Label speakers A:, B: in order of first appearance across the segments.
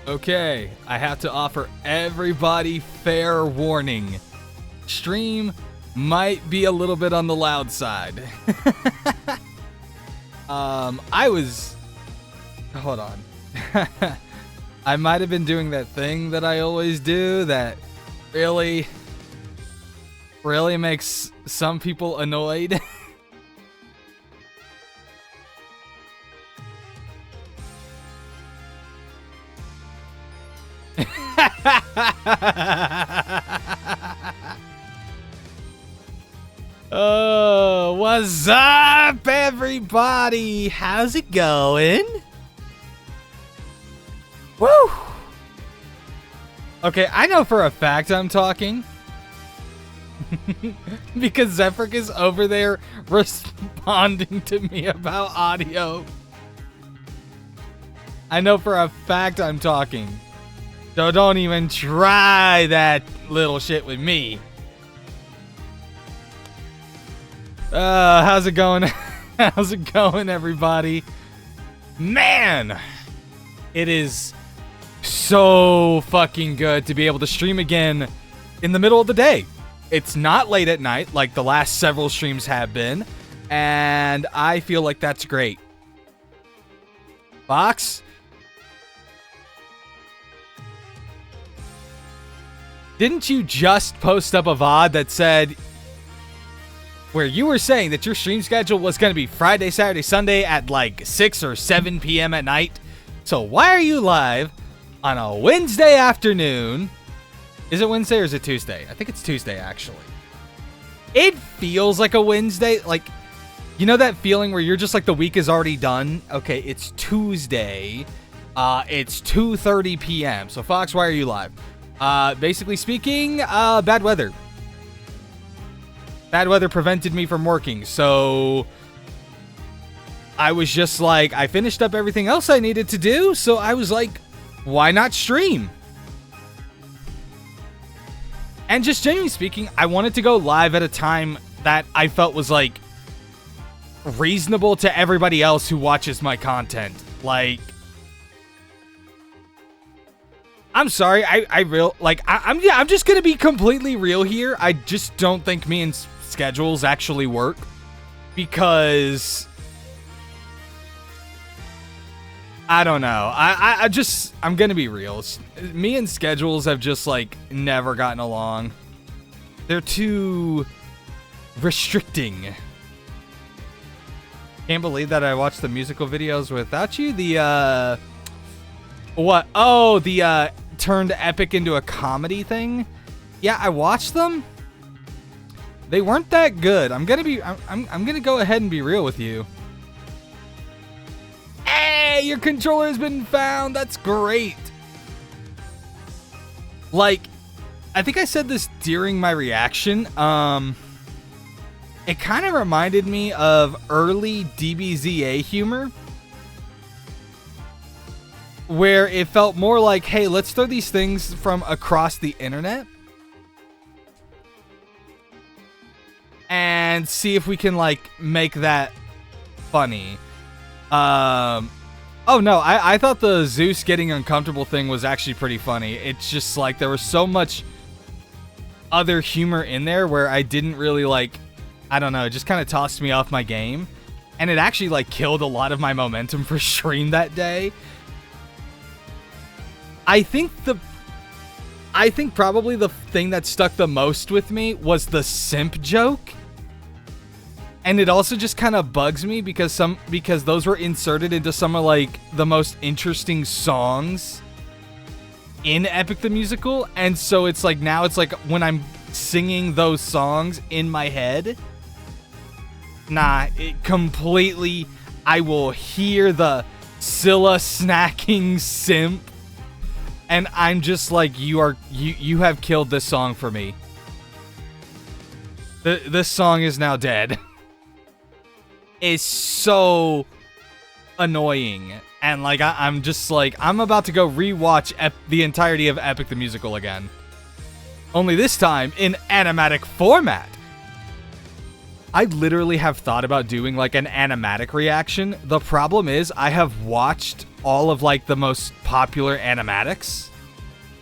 A: Okay, I have to offer everybody fair warning. Stream might be a little bit on the loud side. Hold on. I might have been doing that thing that I always do that really makes some people annoyed. Oh, what's up, everybody? How's it going? Woo! Okay, I know for a fact I'm talking. Because Zephyr is over there responding to me about audio. I know for a fact I'm talking. So don't even try that little shit with me. How's it going? How's it going, everybody? Man, it is so fucking good to be able to stream again in the middle of the day. It's not late at night like the last several streams have been, and I feel like that's great. Fox? Didn't you just post up a VOD that said, where you were saying that your stream schedule was going to be Friday, Saturday, Sunday at like 6 or 7 p.m. at night? So why are you live on a Wednesday afternoon? Is it Wednesday or is it Tuesday? I think it's Tuesday, actually. It feels like a Wednesday. Like, you know that feeling where you're just like the week is already done? Okay, it's Tuesday. It's 2:30 p.m. So Fox, why are you live? Basically speaking, bad weather. Bad weather prevented me from working, so I was just like, I finished up everything else I needed to do, so I was like, why not stream? And just genuinely speaking, I wanted to go live at a time that I felt was like reasonable to everybody else who watches my content. Like, I'm sorry, I'm just gonna be completely real here. I just don't think me and schedules actually work, because I don't know. I'm gonna be real. Me and schedules have just like never gotten along. They're too restricting. Can't believe that I watched the musical videos without you. The what? Oh, the turned epic into a comedy thing. Yeah, I watched them. They weren't that good. I'm gonna go ahead and be real with you. Hey, your controller has been found. That's great. Like, I think I said this during my reaction. It kind of reminded me of early DBZA humor, where it felt more like, hey, let's throw these things from across the internet and see if we can, like, make that funny. Oh, no, I thought the Zeus getting uncomfortable thing was actually pretty funny. It's just, like, there was so much other humor in there where I didn't really, like, I don't know, it just kind of tossed me off my game. And it actually, like, killed a lot of my momentum for stream that day. I think probably the thing that stuck the most with me was the simp joke. And it also just kind of bugs me because those were inserted into some of like the most interesting songs in Epic the Musical, and so it's like now it's like when I'm singing those songs in my head, it completely, I will hear the Scylla snacking simp, and I'm just like, you have killed this song for me. This song is now dead. Is so annoying, and like I'm just like, I'm about to go rewatch the entirety of Epic the Musical again, only this time in animatic format. I literally have thought about doing like an animatic reaction. The problem is I have watched all of like the most popular animatics.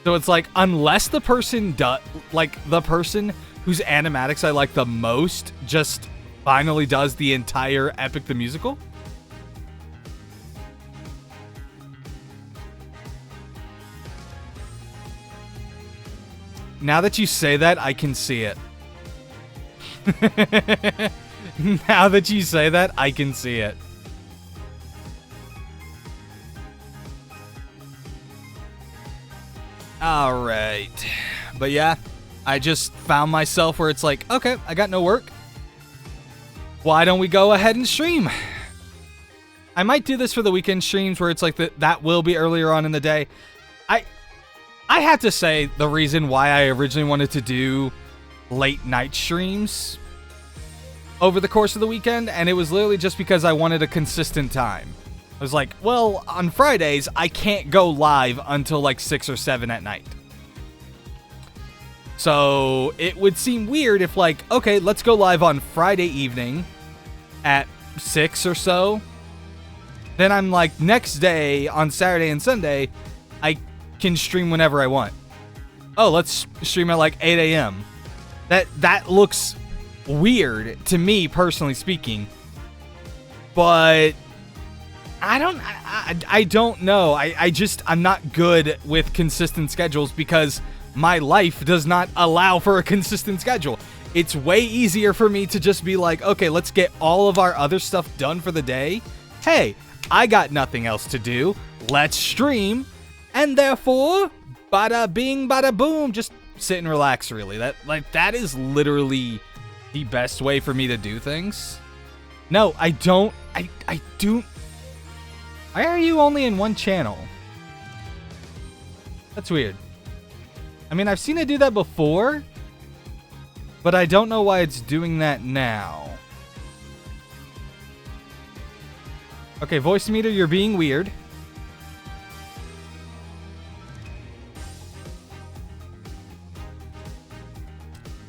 A: So it's like, unless the person the person whose animatics I like the most just finally does the entire Epic the Musical. Now that you say that, I can see it. Now that you say that, I can see it. Alright. But yeah, I just found myself where it's like, okay, I got no work. Why don't we go ahead and stream? I might do this for the weekend streams where it's like that will be earlier on in the day. I have to say the reason why I originally wanted to do late night streams over the course of the weekend, and it was literally just because I wanted a consistent time. I was like, well, on Fridays, I can't go live until like 6 or 7 at night. So it would seem weird if like, okay, let's go live on Friday evening at 6 or so. Then I'm like, next day on Saturday and Sunday, I can stream whenever I want. Oh, let's stream at like 8 a.m. That looks weird to me, personally speaking. But I don't know. I'm not good with consistent schedules because my life does not allow for a consistent schedule. It's way easier for me to just be like, okay, let's get all of our other stuff done for the day. Hey, I got nothing else to do. Let's stream. And therefore, bada bing, bada boom, just sit and relax, really. That is literally the best way for me to do things. No, I don't. I do. Why are you only in one channel? That's weird. I mean, I've seen it do that before, but I don't know why it's doing that now. Okay, voice meter, you're being weird.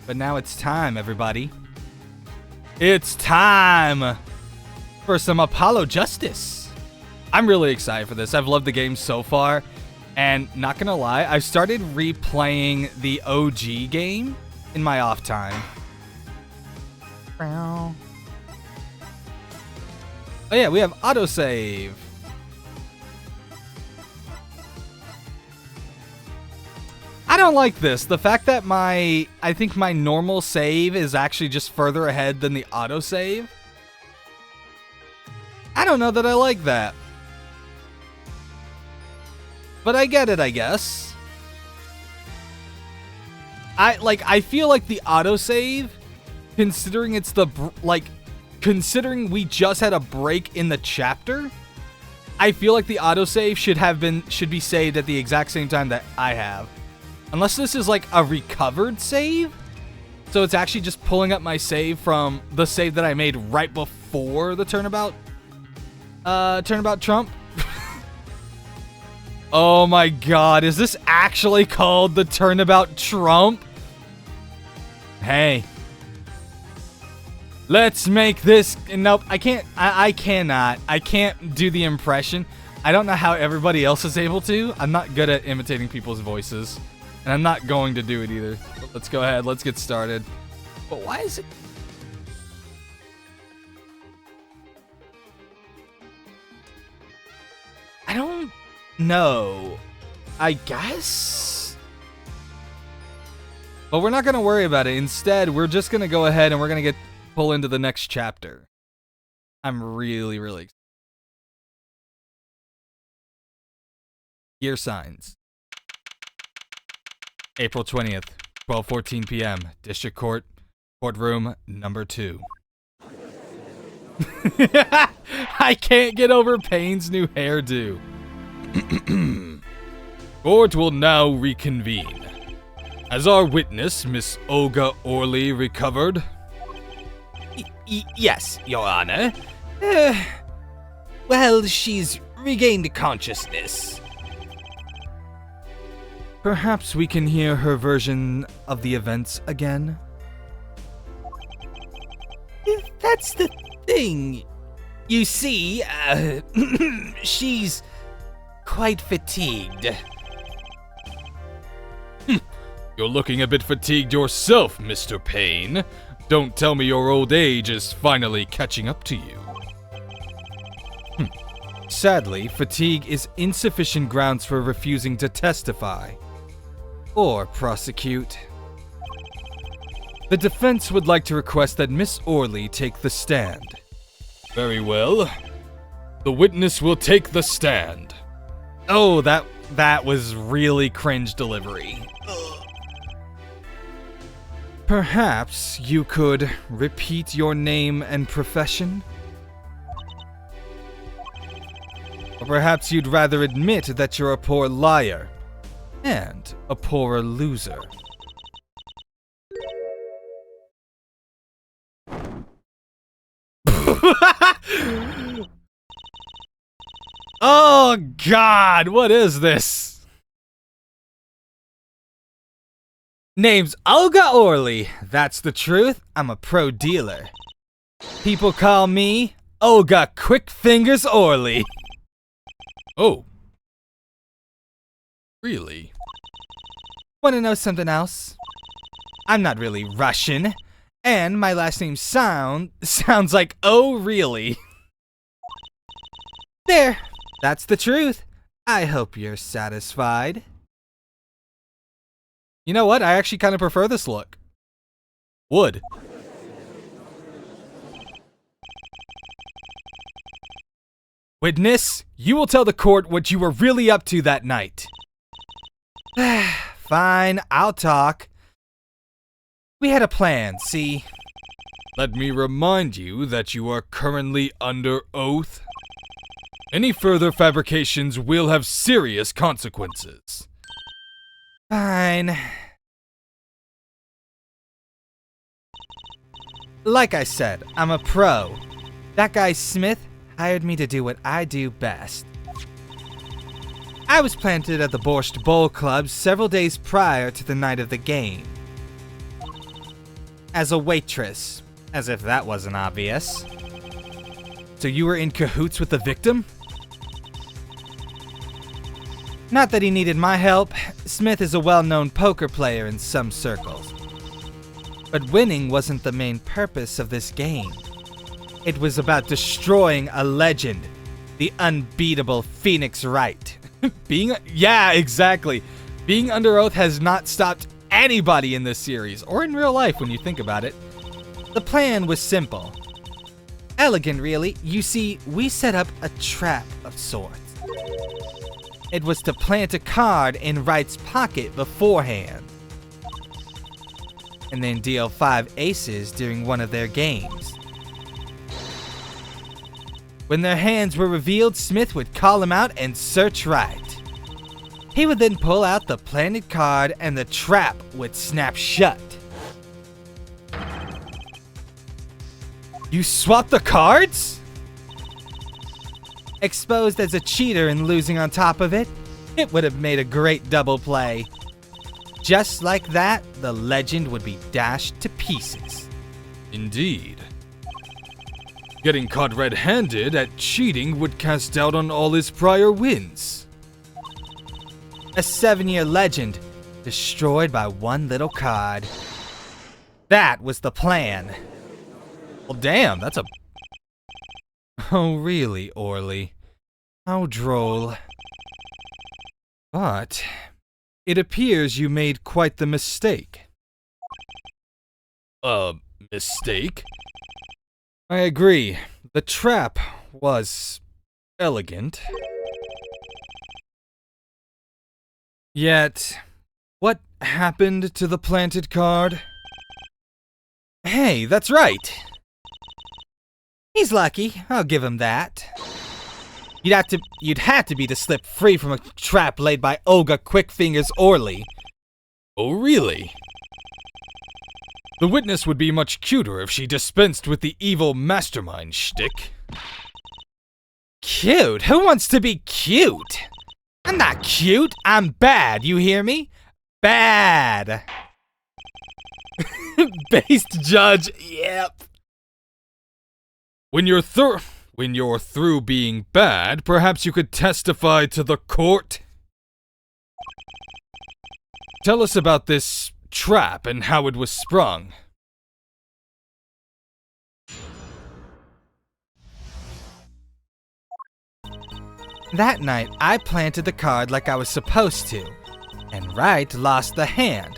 A: But now it's time, everybody. It's time for some Apollo Justice. I'm really excited for this. I've loved the game so far. And not gonna lie, I've started replaying the OG game in my off time. Oh yeah, we have autosave. I don't like this. The fact that I think my normal save is actually just further ahead than the autosave. I don't know that I like that. But I get it, I guess. I feel like the autosave, considering it's considering we just had a break in the chapter, I feel like the autosave should be saved at the exact same time that I have. Unless this is like a recovered save. So it's actually just pulling up my save from the save that I made right before the turnabout Trump. Oh my god, is this actually called the Turnabout Trump? Hey. Let's make this... Nope, I can't. I cannot. I can't do the impression. I don't know how everybody else is able to. I'm not good at imitating people's voices. And I'm not going to do it either. But let's go ahead. Let's get started. But why is it... I don't know. I guess? But we're not going to worry about it. Instead, we're just going to go ahead and we're going to pull into the next chapter. I'm really, really excited. Year signs. April 20th, 12:14 p.m. District Court, courtroom number 2. I can't get over Payne's new hairdo. Court will now reconvene. Has our witness, Miss Olga Orley, recovered?
B: Yes, Your Honor. Well, she's regained consciousness.
A: Perhaps we can hear her version of the events again?
B: That's the thing. You see, she's quite fatigued.
A: You're looking a bit fatigued yourself, Mr. Payne. Don't tell me your old age is finally catching up to you. Sadly, fatigue is insufficient grounds for refusing to testify or prosecute. The defense would like to request that Miss Orley take the stand. Very well. The witness will take the stand. Oh, that was really cringe delivery. Perhaps you could repeat your name and profession? Or perhaps you'd rather admit that you're a poor liar and a poorer loser. Oh God, what is this? Name's Olga Orley. That's the truth. I'm a pro dealer. People call me Olga Quick Fingers Orley. Oh. Really? Want to know something else? I'm not really Russian, and my last name sounds like oh really. There. That's the truth. I hope you're satisfied. You know what? I actually kind of prefer this look. Would. Witness, you will tell the court what you were really up to that night. Fine, I'll talk. We had a plan, see? Let me remind you that you are currently under oath. Any further fabrications will have serious consequences. Fine. Like I said, I'm a pro. That guy Smith hired me to do what I do best. I was planted at the Borscht Bowl Club several days prior to the night of the game. As a waitress, as if that wasn't obvious. So you were in cahoots with the victim? Not that he needed my help. Smith is a well-known poker player in some circles. But winning wasn't the main purpose of this game. It was about destroying a legend, the unbeatable Phoenix Wright. Yeah, exactly. Being under oath has not stopped anybody in this series, or in real life when you think about it. The plan was simple. Elegant, really. You see, we set up a trap of sorts. It was to plant a card in Wright's pocket beforehand, and then deal 5 aces during one of their games. When their hands were revealed, Smith would call him out and search Wright. He would then pull out the planted card and the trap would snap shut. You swapped the cards? Exposed as a cheater and losing on top of it, it would have made a great double play. Just like that, the legend would be dashed to pieces. Indeed. Getting caught red-handed at cheating would cast doubt on all his prior wins. A 7-year legend, destroyed by one little card. That was the plan. Well, damn, that's a... Oh, really, Orley? How droll. But it appears you made quite the mistake. Mistake? I agree. The trap was elegant. Yet, what happened to the planted card? Hey, that's right. He's lucky. I'll give him that. You'd have to be to slip free from a trap laid by Olga Quickfingers Orley. Oh, really? The witness would be much cuter if she dispensed with the evil mastermind shtick. Cute? Who wants to be cute? I'm not cute. I'm bad. You hear me? Bad. Based judge. Yep. When you're When you're through being bad, perhaps you could testify to the court? Tell us about this trap and how it was sprung.
B: That night, I planted the card like I was supposed to, and Wright lost the hand,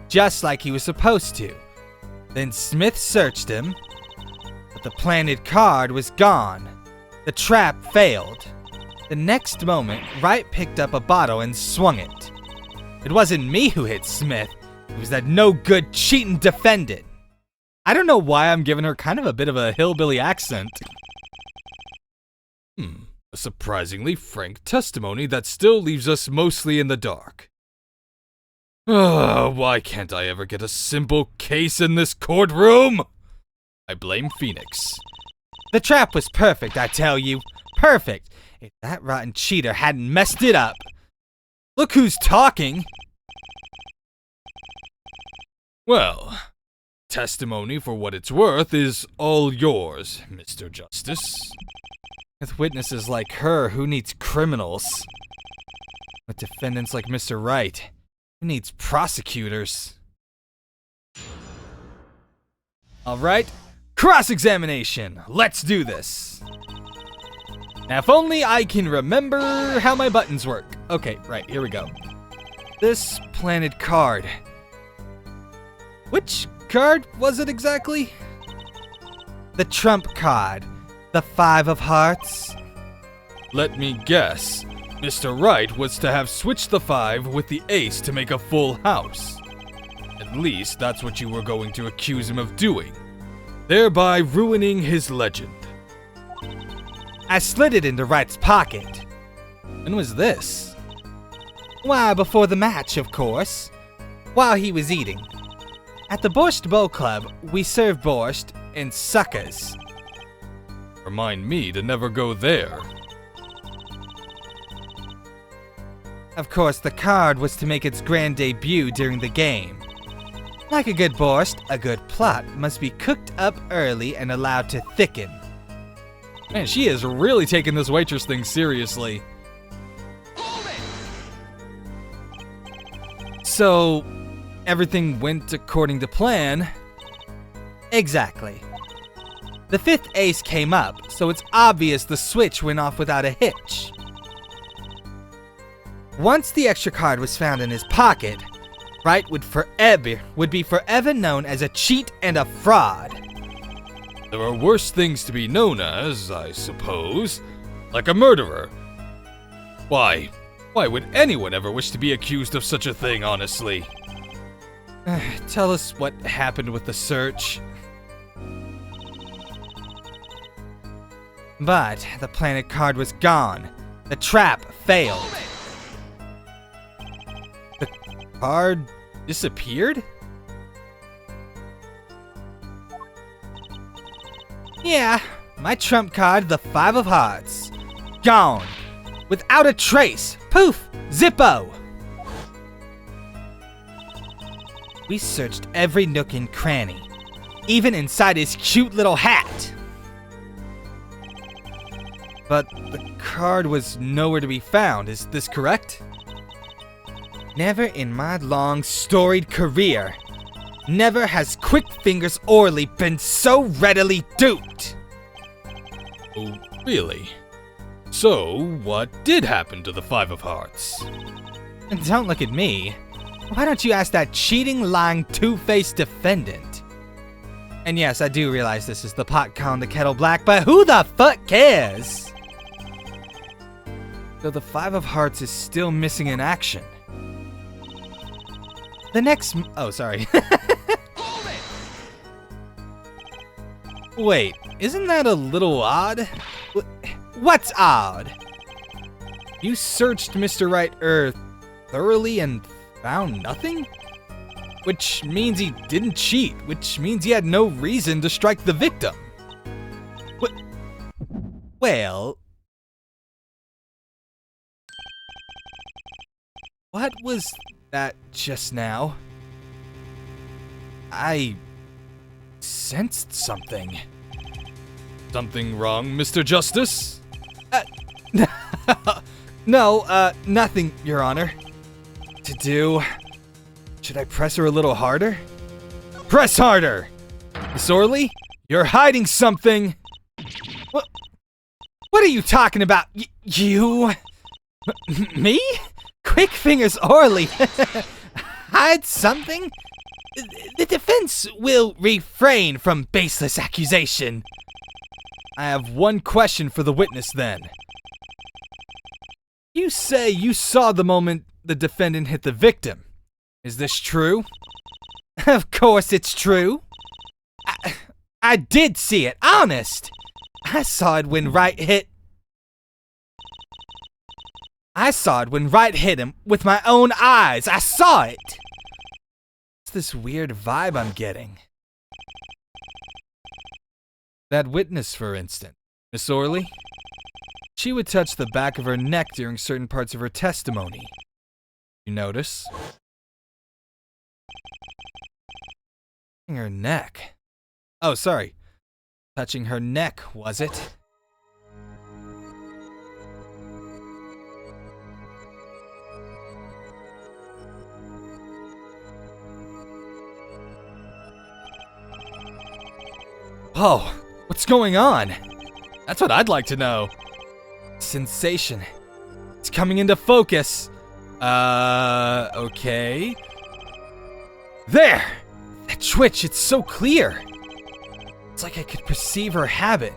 B: just like he was supposed to. Then Smith searched him, but the planted card was gone. The trap failed. The next moment, Wright picked up a bottle and swung it. It wasn't me who hit Smith, it was that no-good cheating defendant.
A: I don't know why I'm giving her kind of a bit of a hillbilly accent. A surprisingly frank testimony that still leaves us mostly in the dark. Why can't I ever get a simple case in this courtroom? I blame Phoenix.
B: The trap was perfect, I tell you. Perfect. If that rotten cheater hadn't messed it up.
A: Look who's talking. Well, testimony for what it's worth is all yours, Mr. Justice.
B: With witnesses like her, who needs criminals? With defendants like Mr. Wright, who needs prosecutors?
A: Alright, cross-examination! Let's do this! Now if only I can remember how my buttons work. Okay, right, here we go. This planted card. Which card was it exactly?
B: The trump card. The 5 of hearts.
A: Let me guess. Mr. Wright was to have switched the 5 with the ace to make a full house. At least that's what you were going to accuse him of doing, thereby ruining his legend.
B: I slid it into Wright's pocket.
A: When was this?
B: Why, before the match, of course. While he was eating. At the Borscht Bowl Club, we serve borscht and suckers.
A: Remind me to never go there.
B: Of course, the card was to make its grand debut during the game. Like a good borscht, a good plot must be cooked up early and allowed to thicken.
A: Man, she is really taking this waitress thing seriously.
B: So, everything went according to plan? Exactly. The 5th ace came up, so it's obvious the switch went off without a hitch. Once the extra card was found in his pocket, Wright would be forever known as a cheat and a fraud.
A: There are worse things to be known as, I suppose, like a murderer. Why would anyone ever wish to be accused of such a thing, honestly?
B: Tell us what happened with the search. But the planet card was gone. The trap failed.
A: The card disappeared?
B: Yeah, my trump card, the 5 of hearts. Gone. Without a trace. Poof! Zippo! We searched every nook and cranny. Even inside his cute little hat.
A: But the card was nowhere to be found, is this correct?
B: Never in my long, storied career. Never has Quick Fingers Orley been so readily duped.
A: Oh, really? So, what did happen to the 5 of hearts?
B: Don't look at me. Why don't you ask that cheating, lying, two-faced defendant? And yes, I do realize this is the pot calling the kettle black, but who the fuck cares?
A: So the 5 of hearts is still missing in action.
B: The next... Oh, sorry.
A: Wait, isn't that a little odd?
B: What's odd?
A: You searched Mr. Wright, thoroughly and found nothing? Which means he didn't cheat, which means he had no reason to strike the victim.
B: Well...
A: What was that just now? I sensed something. Something wrong, Mr. Justice?
B: No, nothing, Your Honor. To do... Should I press her a little harder?
A: Press harder! Miss Orley, you're hiding something!
B: What are you talking about? You? Me? Quick fingers, Orley. Hide something? The defense will refrain from baseless accusation.
A: I have one question for the witness then. You say you saw the moment the defendant hit the victim. Is this true?
B: Of course it's true. I did see it, honest. I saw it when Wright hit him with my own eyes. I saw it. What's this weird vibe I'm getting?
A: That witness, for instance, Miss Orley, she would touch the back of her neck during certain parts of her testimony. You notice?
B: Her neck. Oh, sorry. Touching her neck, was it?
A: Oh, what's going on? That's what I'd like to know.
B: Sensation. It's coming into focus.
A: Okay. There!
B: That twitch, it's so clear. It's like I could perceive her habit.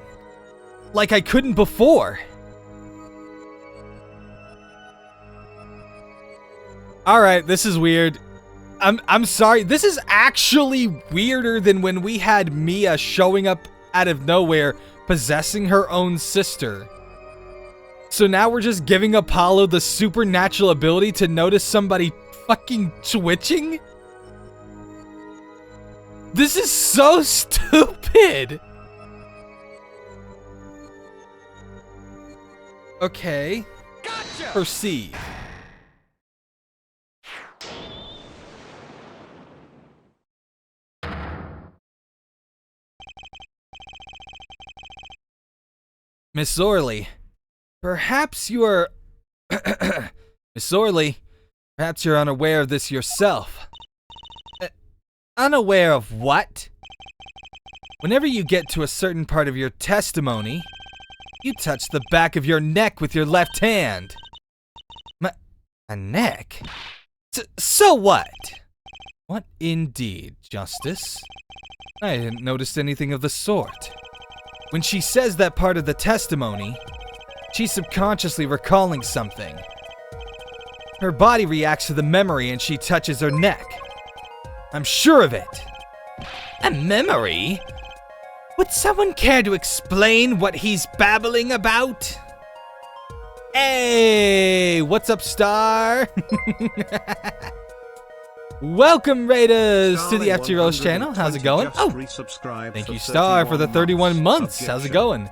B: Like I couldn't before.
A: Alright, this is weird. I'm sorry. This is actually weirder than when we had Mia showing up out of nowhere, possessing her own sister. So now we're just giving Apollo the supernatural ability to notice somebody fucking twitching? This is so stupid! Okay. Gotcha! Perceive.
B: Miss Orley, perhaps you're...
A: Miss Orley, perhaps you're unaware of this yourself.
B: Unaware of what?
A: Whenever you get to a certain part of your testimony, you touch the back of your neck with your left hand.
B: A neck? So what?
A: What indeed, Justice? I hadn't noticed anything of the sort. When she says that part of the testimony, she's subconsciously recalling something. Her body reacts to the memory and she touches her neck. I'm sure of it.
B: A memory? Would someone care to explain what he's babbling about?
A: Hey, what's up, Star? Welcome, Raiders, to the FGRolls channel. How's it going?
B: Oh,
A: thank you, Star, for the 31 months. How's it going?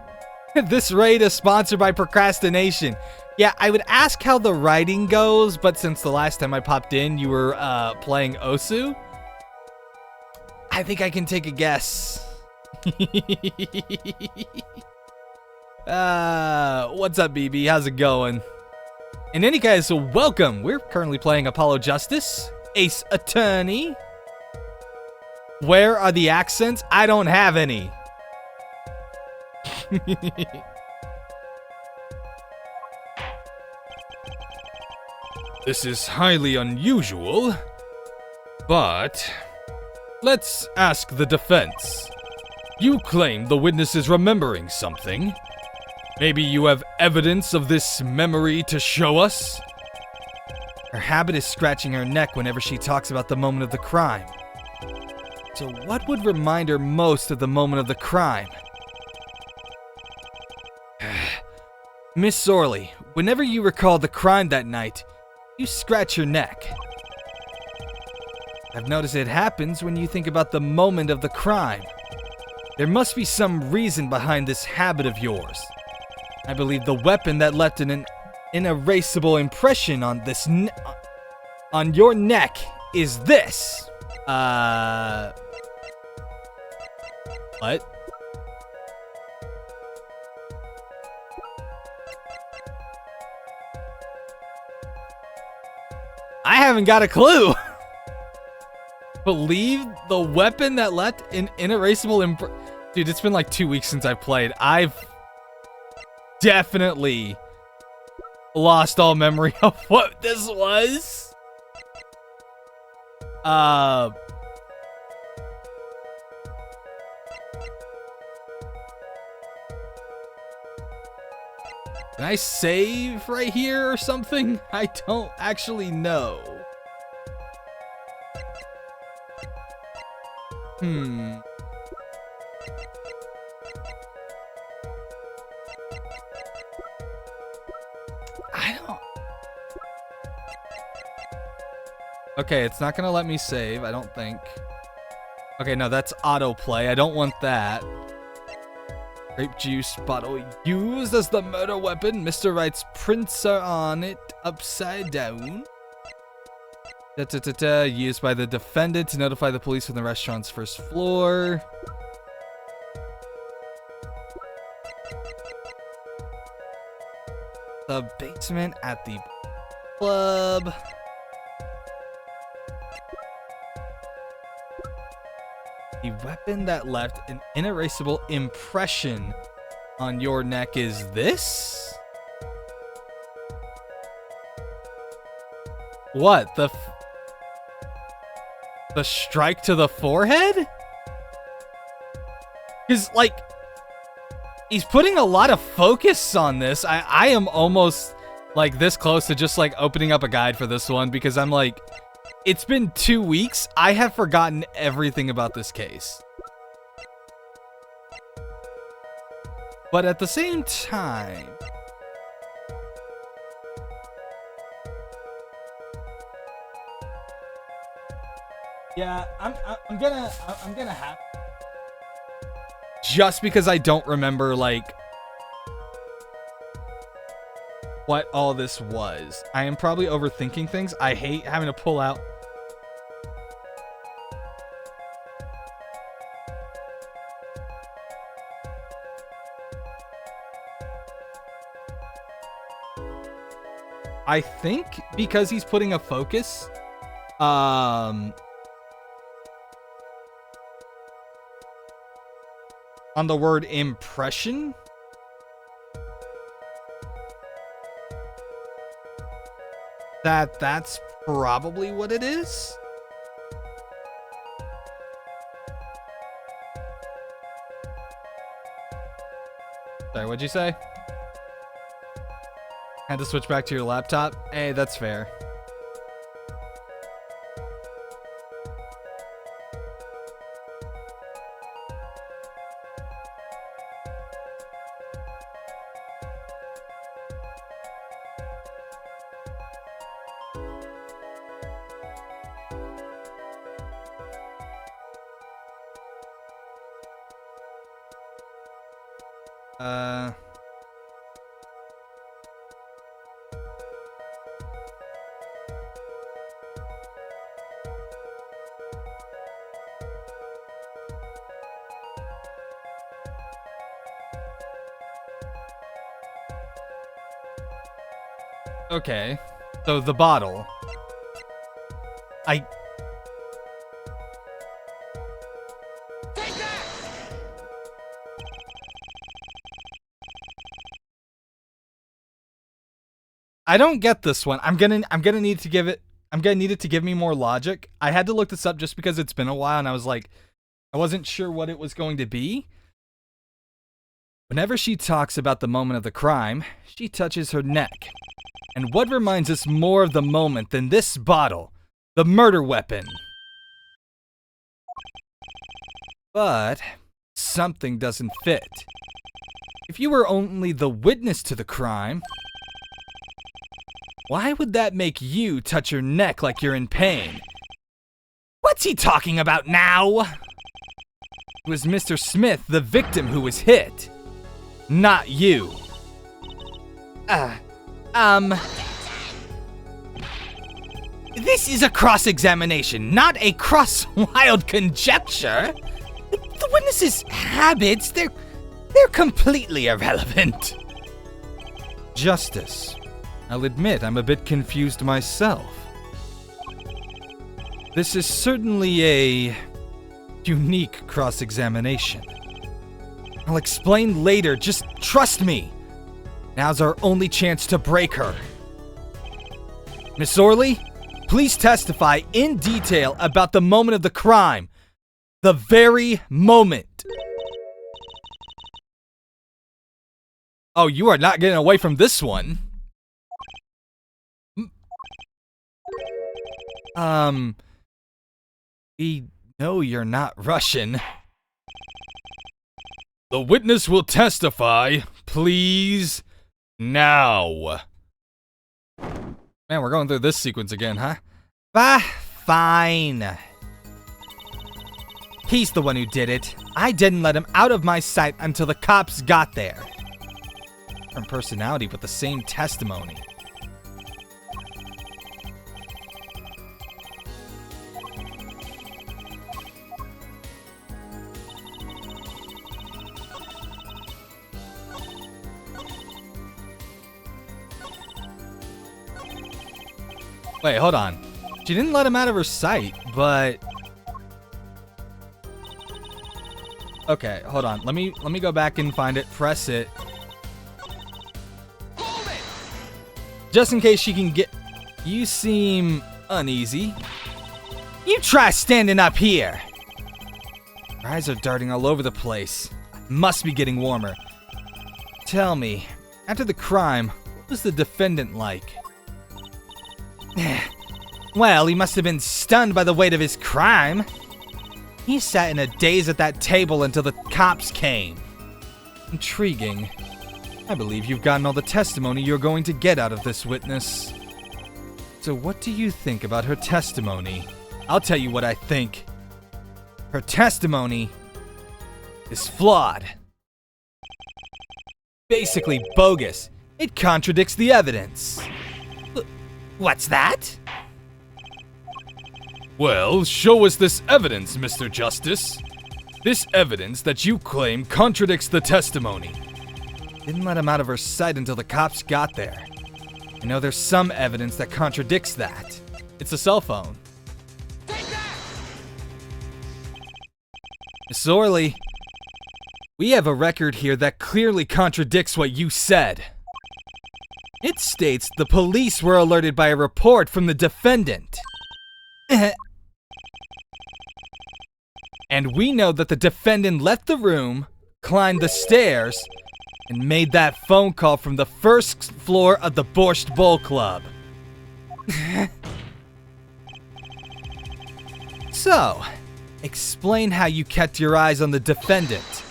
A: This raid is sponsored by Procrastination. Yeah, I would ask how the writing goes, but since the last time I popped in, you were playing Osu, I think I can take a guess. What's up, BB? How's it going? In any case, so welcome. We're currently playing Apollo Justice, Ace Attorney. Where are the accents? I don't have any. This is highly unusual, but let's ask the defense. You claim the witness is remembering something. Maybe you have evidence of this memory to show us?
B: Her habit is scratching her neck whenever she talks about the moment of the crime.
A: So what would remind her most of the moment of the crime?
B: Miss Orley, whenever you recall the crime that night, you scratch your neck.
A: I've noticed it happens when you think about the moment of the crime. There must be some reason behind this habit of yours. I believe the weapon that left an inerasable impression on this on your neck is this. What? I haven't got a clue. Believe the weapon that left an inerasable Dude, it's been like 2 weeks since I've played. I've definitely lost all memory of what this was. Can I save right here or something? I don't actually know. I don't... Okay, it's not gonna let me save, I don't think. Okay, no, that's autoplay. I don't want that. Grape juice bottle used as the murder weapon. Mr. Wright's prints are on it, upside down. Used by the defendant to notify the police from the restaurant's first floor. The basement at the club. The weapon that left an inerasable impression on your neck is this? What? The strike to the forehead? Because, like, he's putting a lot of focus on this. I am almost, like, this close to just, like, opening up a guide for this one because I'm like... It's been 2 weeks. I have forgotten everything about this case. But at the same time... Yeah, I'm gonna have... Just because I don't remember, like... what all this was. I am probably overthinking things. I hate having to pull out... I think because he's putting a focus, on the word impression. That's probably what it is. Sorry, what'd you say? Had to switch back to your laptop? Hey, that's fair. Okay, so the bottle. I don't get this one. I'm gonna need to give it. I'm gonna need it to give me more logic. I had to look this up just because it's been a while, and I was like, I wasn't sure what it was going to be. Whenever she talks about the moment of the crime, she touches her neck. And what reminds us more of the moment than this bottle, the murder weapon? But something doesn't fit. If you were only the witness to the crime, why would that make you touch your neck like you're in pain? What's he talking about now? It was Mr. Smith, the victim, who was hit. Not you. This is a cross-examination, not a cross-wild conjecture. The witness's habits, they're completely irrelevant. Justice. I'll admit I'm a bit confused myself.
B: This is certainly a unique cross-examination. I'll explain later, just trust me. Now's our only chance to break her. Miss Orley, please testify in detail about the moment of the crime. The very moment. Oh, you are not getting away from this one. We know you're not Russian.
A: The witness will testify, please, now.
B: Man, we're going through this sequence again, huh? Fine. He's the one who did it. I didn't let him out of my sight until the cops got there. Different personality, but the same testimony. Wait, hold on. She didn't let him out of her sight, but... Okay, hold on. Let me go back and find it. Press it. Hold it! Just in case she can get... You seem uneasy. You try standing up here! Her eyes are darting all over the place. Must be getting warmer. Tell me, after the crime, what was the defendant like? Well, he must have been stunned by the weight of his crime. He sat in a daze at that table until the cops came. Intriguing. I believe you've gotten all the testimony you're going to get out of this witness. So what do you think about her testimony? I'll tell you what I think. Her testimony is flawed. Basically bogus. It contradicts the evidence. What's that?
A: Well, show us this evidence, Mr. Justice. This evidence that you claim contradicts the testimony.
B: Didn't let him out of her sight until the cops got there. I know there's some evidence that contradicts that. It's a cell phone. Take that! Miss Orley, we have a record here that clearly contradicts what you said. It states the police were alerted by a report from the defendant. And we know that the defendant left the room, climbed the stairs, and made that phone call from the first floor of the Borscht Bowl Club. So, explain how you kept your eyes on the defendant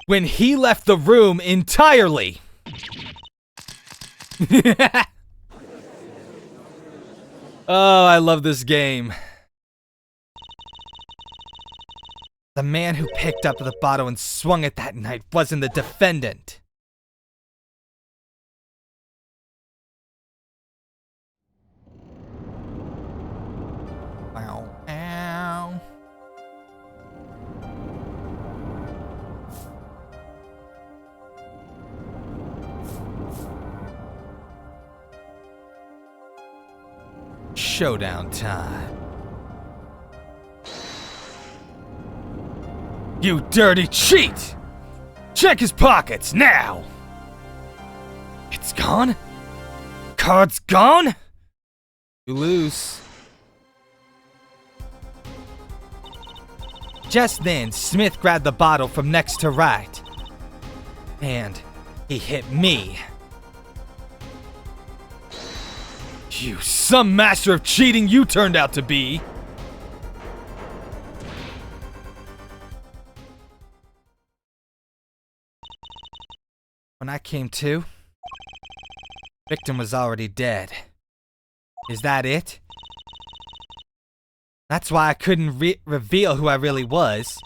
B: when he left the room entirely. Oh, I love this game. The man who picked up the bottle and swung it that night wasn't the defendant. Ow, ow. Showdown time. You dirty cheat! Check his pockets now! It's gone? Card's gone? You lose. Just then, Smith grabbed the bottle from next to right. And he hit me. You some master of cheating you turned out to be! When I came to, victim was already dead. Is that it? That's why I couldn't reveal who I really was.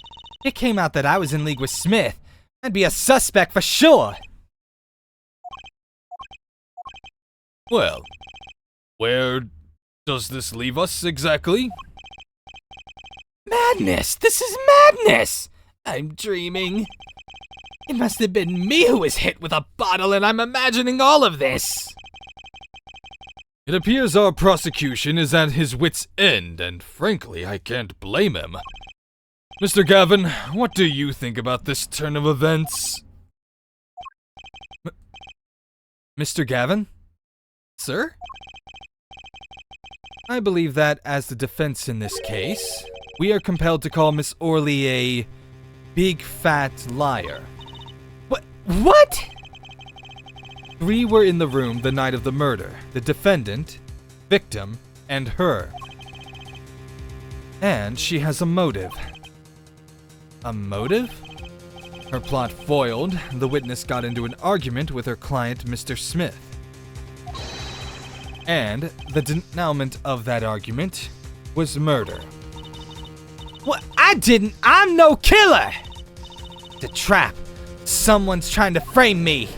B: It came out that I was in league with Smith. I'd be a suspect for sure.
A: Well, where does this leave us exactly?
B: Madness! This is madness! I'm dreaming. It must have been me who was hit with a bottle and I'm imagining all of this.
A: It appears our prosecution is at his wit's end, and frankly, I can't blame him. Mr. Gavin, what do you think about this turn of events?
B: Mr. Gavin? Sir? I believe that, as the defense in this case, we are compelled to call Miss Orley a big fat liar. What? 3 were in the room the night of the murder: the defendant, victim, and her. And she has a motive. A motive? Her plot foiled, the witness got into an argument with her client, Mr. Smith. And the denouement of that argument was murder. What? I'm no killer! It's a trap. Someone's trying to frame me.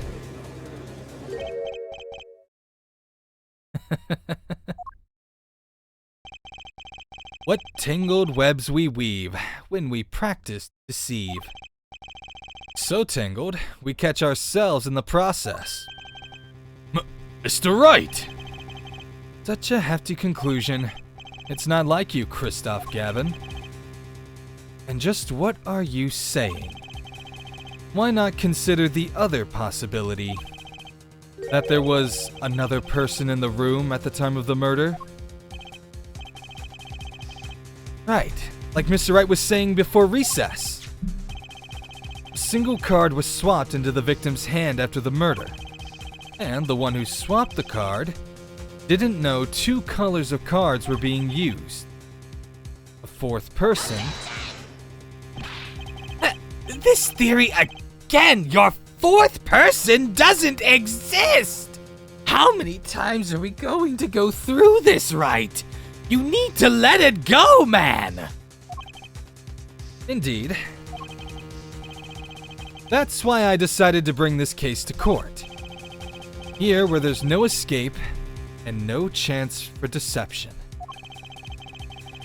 B: What tangled webs we weave when we practice to deceive. So tangled, we catch ourselves in the process.
A: Mr. Wright!
B: Such a hefty conclusion. It's not like you, Christoph Gavin. And just what are you saying? Why not consider the other possibility? That there was another person in the room at the time of the murder? Right, like Mr. Wright was saying before recess. A single card was swapped into the victim's hand after the murder. And the one who swapped the card didn't know 2 colors of cards were being used. A 4th person... This theory again! Your 4th person doesn't exist! How many times are we going to go through this, Wright? You need to let it go, man! Indeed. That's why I decided to bring this case to court. Here, where there's no escape and no chance for deception.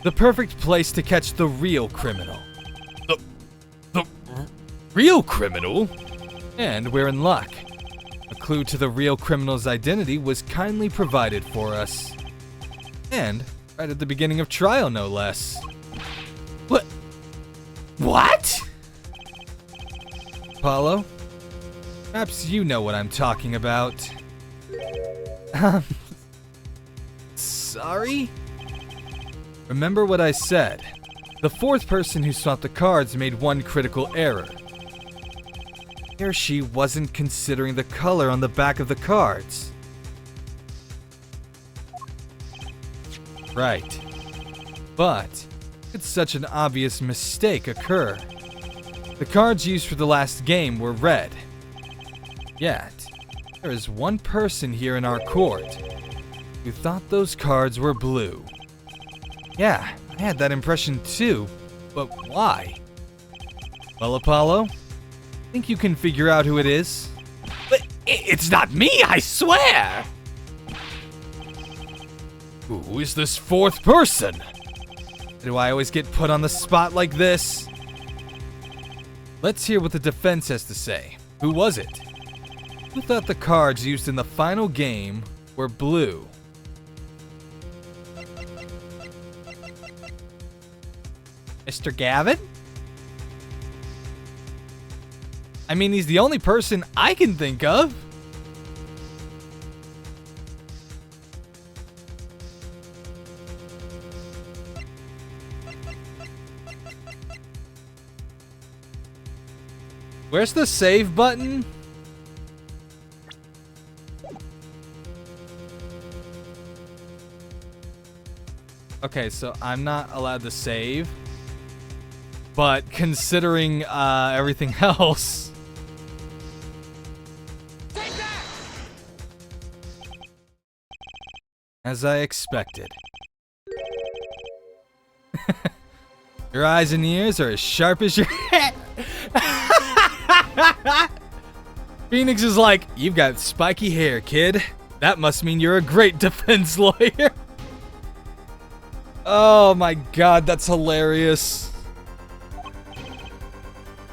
B: The perfect place to catch the real criminal.
A: The real criminal?
B: And we're in luck. A clue to the real criminal's identity was kindly provided for us. And right at the beginning of trial, no less. What? Apollo? Perhaps you know what I'm talking about. Sorry? Remember what I said. The 4th person who swapped the cards made one critical error. Here she wasn't considering the color on the back of the cards. Right. But could such an obvious mistake occur? The cards used for the last game were red. Yet, there is one person here in our court who thought those cards were blue. Yeah, I had that impression too, but why? Well, Apollo, think you can figure out who it is?
A: But it's not me, I swear! Who is this 4th person?
B: Do I always get put on the spot like this? Let's hear what the defense has to say. Who was it? Who thought the cards used in the final game were blue? Mr. Gavin? I mean, he's the only person I can think of. Where's the save button? Okay, so I'm not allowed to save. But considering everything else... As I expected. Your eyes and ears are as sharp as your head. Phoenix is like, you've got spiky hair, kid. That must mean you're a great defense lawyer. Oh my god, that's hilarious.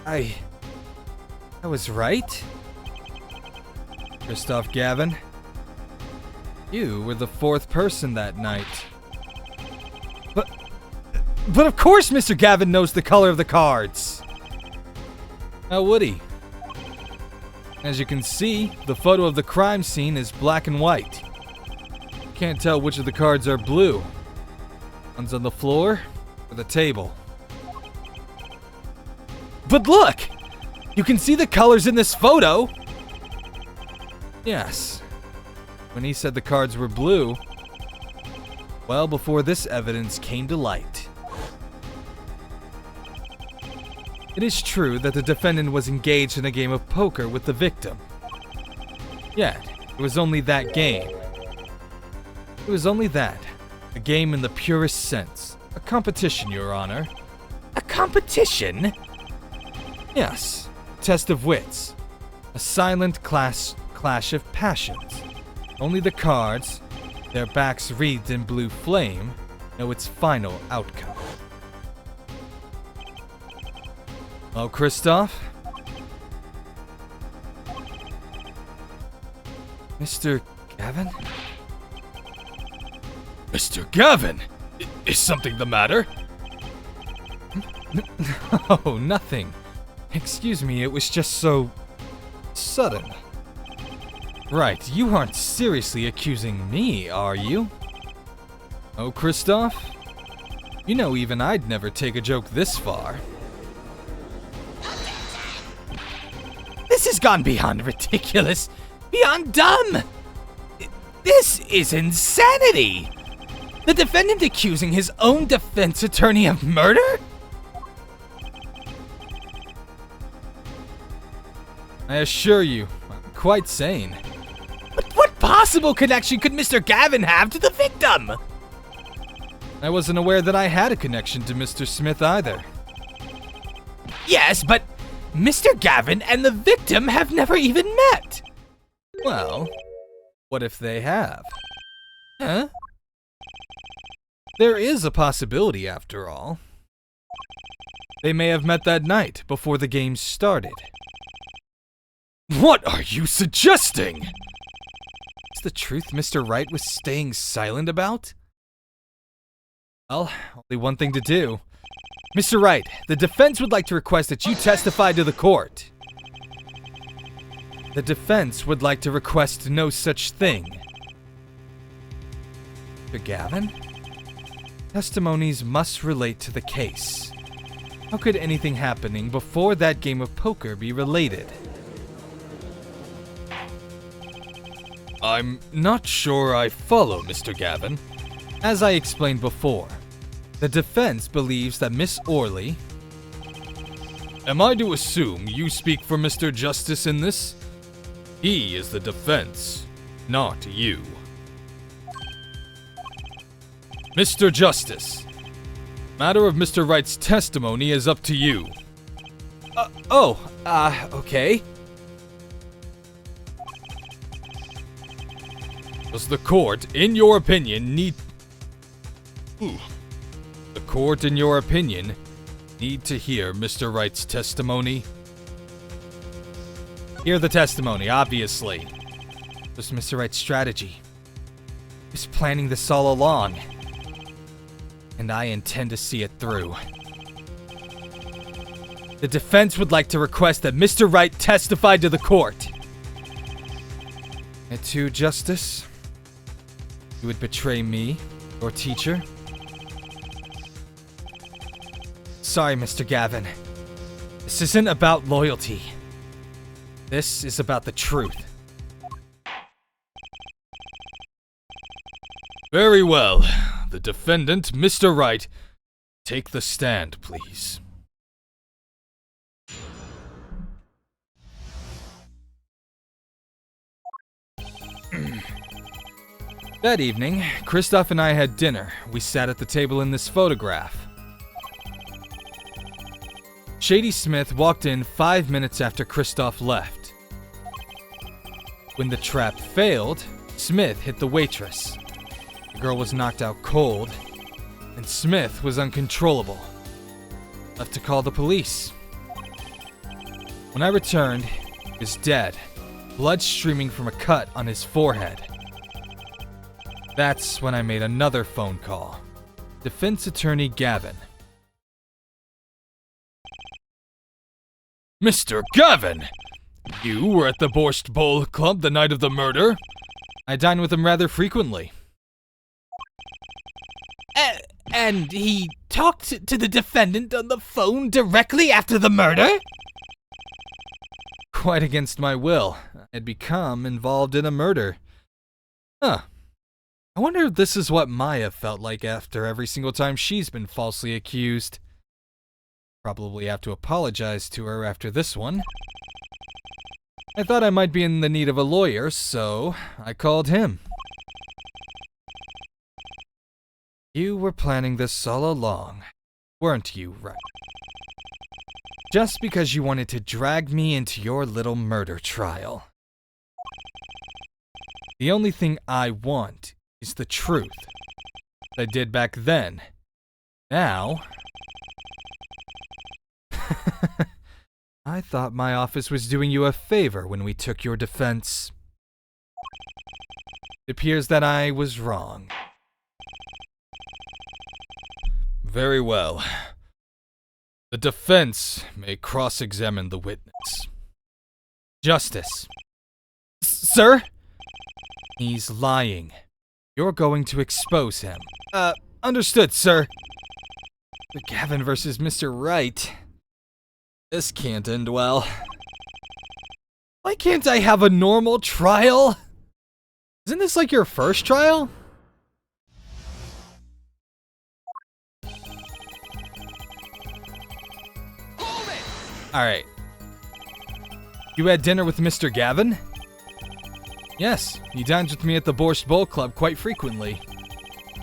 B: I was right? Christoph Gavin? You were the fourth person that night. But of course Mr. Gavin knows the color of the cards! How would he? As you can see, the photo of the crime scene is black and white. Can't tell which of the cards are blue. One's on the floor or the table. But look! You can see the colors in this photo! Yes. When he said the cards were blue, well before this evidence came to light. It is true that the defendant was engaged in a game of poker with the victim. Yet, it was only that game. It was only that. A game in the purest sense. A competition, Your Honor. A competition? Yes. Test of wits. A silent clash of passions. Only the cards, their backs wreathed in blue flame, know its final outcome. Well, Kristoff? Mr. Gavin?
A: Mr. Gavin! Is something the matter?
B: No, nothing. Excuse me, it was just so sudden. Right, you aren't seriously accusing me, are you? Oh, Kristoff? You know even I'd never take a joke this far.
A: This has gone beyond ridiculous, beyond dumb! This is insanity! The defendant accusing his own defense attorney of murder?
B: I assure you, I'm quite sane.
A: But what possible connection could Mr. Gavin have to the victim?
B: I wasn't aware that I had a connection to Mr. Smith either.
A: Yes, but Mr. Gavin and the victim have never even met.
B: Well, what if they have?
A: Huh?
B: There is a possibility, after all. They may have met that night before the game started.
A: What are you suggesting?
B: Is the truth Mr. Wright was staying silent about? Well, only one thing to do. Mr. Wright, the defense would like to request that you testify to the court. The defense would like to request no such thing. Mr. Gavin? Testimonies must relate to the case. How could anything happening before that game of poker be related?
A: I'm not sure I follow, Mr. Gavin.
B: As I explained before, the defense believes that Miss Orley...
A: Am I to assume you speak for Mr. Justice in this? He is the defense, not you. Mr. Justice, matter of Mr. Wright's testimony is up to you.
B: Okay.
A: Does the court, in your opinion, need... The court, in your opinion, need to hear Mr. Wright's testimony?
B: Hear the testimony, obviously. It was Mr. Wright's strategy. He was planning this all along. And I intend to see it through. The defense would like to request that Mr. Wright testify to the court. And to Justice, you would betray me, your teacher? Sorry, Mr. Gavin. This isn't about loyalty. This is about the truth.
A: Very well. The defendant, Mr. Wright, take the stand, please.
B: That evening, Kristoff and I had dinner. We sat at the table in this photograph. Shady Smith walked in 5 minutes after Kristoff left. When the trap failed, Smith hit the waitress. The girl was knocked out cold, and Smith was uncontrollable. Left to call the police. When I returned, he was dead, blood streaming from a cut on his forehead. That's when I made another phone call. Defense attorney Gavin.
A: Mr. Gavin! You were at the Borscht Bowl Club the night of the murder?
B: I dine with him rather frequently.
A: And he talked to the defendant on the phone directly after the murder?
B: Quite against my will. I'd become involved in a murder. Huh. I wonder if this is what Maya felt like after every single time she's been falsely accused. Probably have to apologize to her after this one. I thought I might be in the need of a lawyer, so I called him. You were planning this all along, weren't you, right? Just because you wanted to drag me into your little murder trial. The only thing I want is the truth. I did back then. Now... I thought my office was doing you a favor when we took your defense. It appears that I was wrong.
A: Very well. The defense may cross-examine the witness.
B: Justice.
A: Sir?
B: He's lying. You're going to expose him.
A: Understood, sir.
B: Gavin versus Mr. Wright. This can't end well.
A: Why can't I have a normal trial?
B: Isn't this like your first trial? Alright. You had dinner with Mr. Gavin? Yes, he dines with me at the Borscht Bowl Club quite frequently.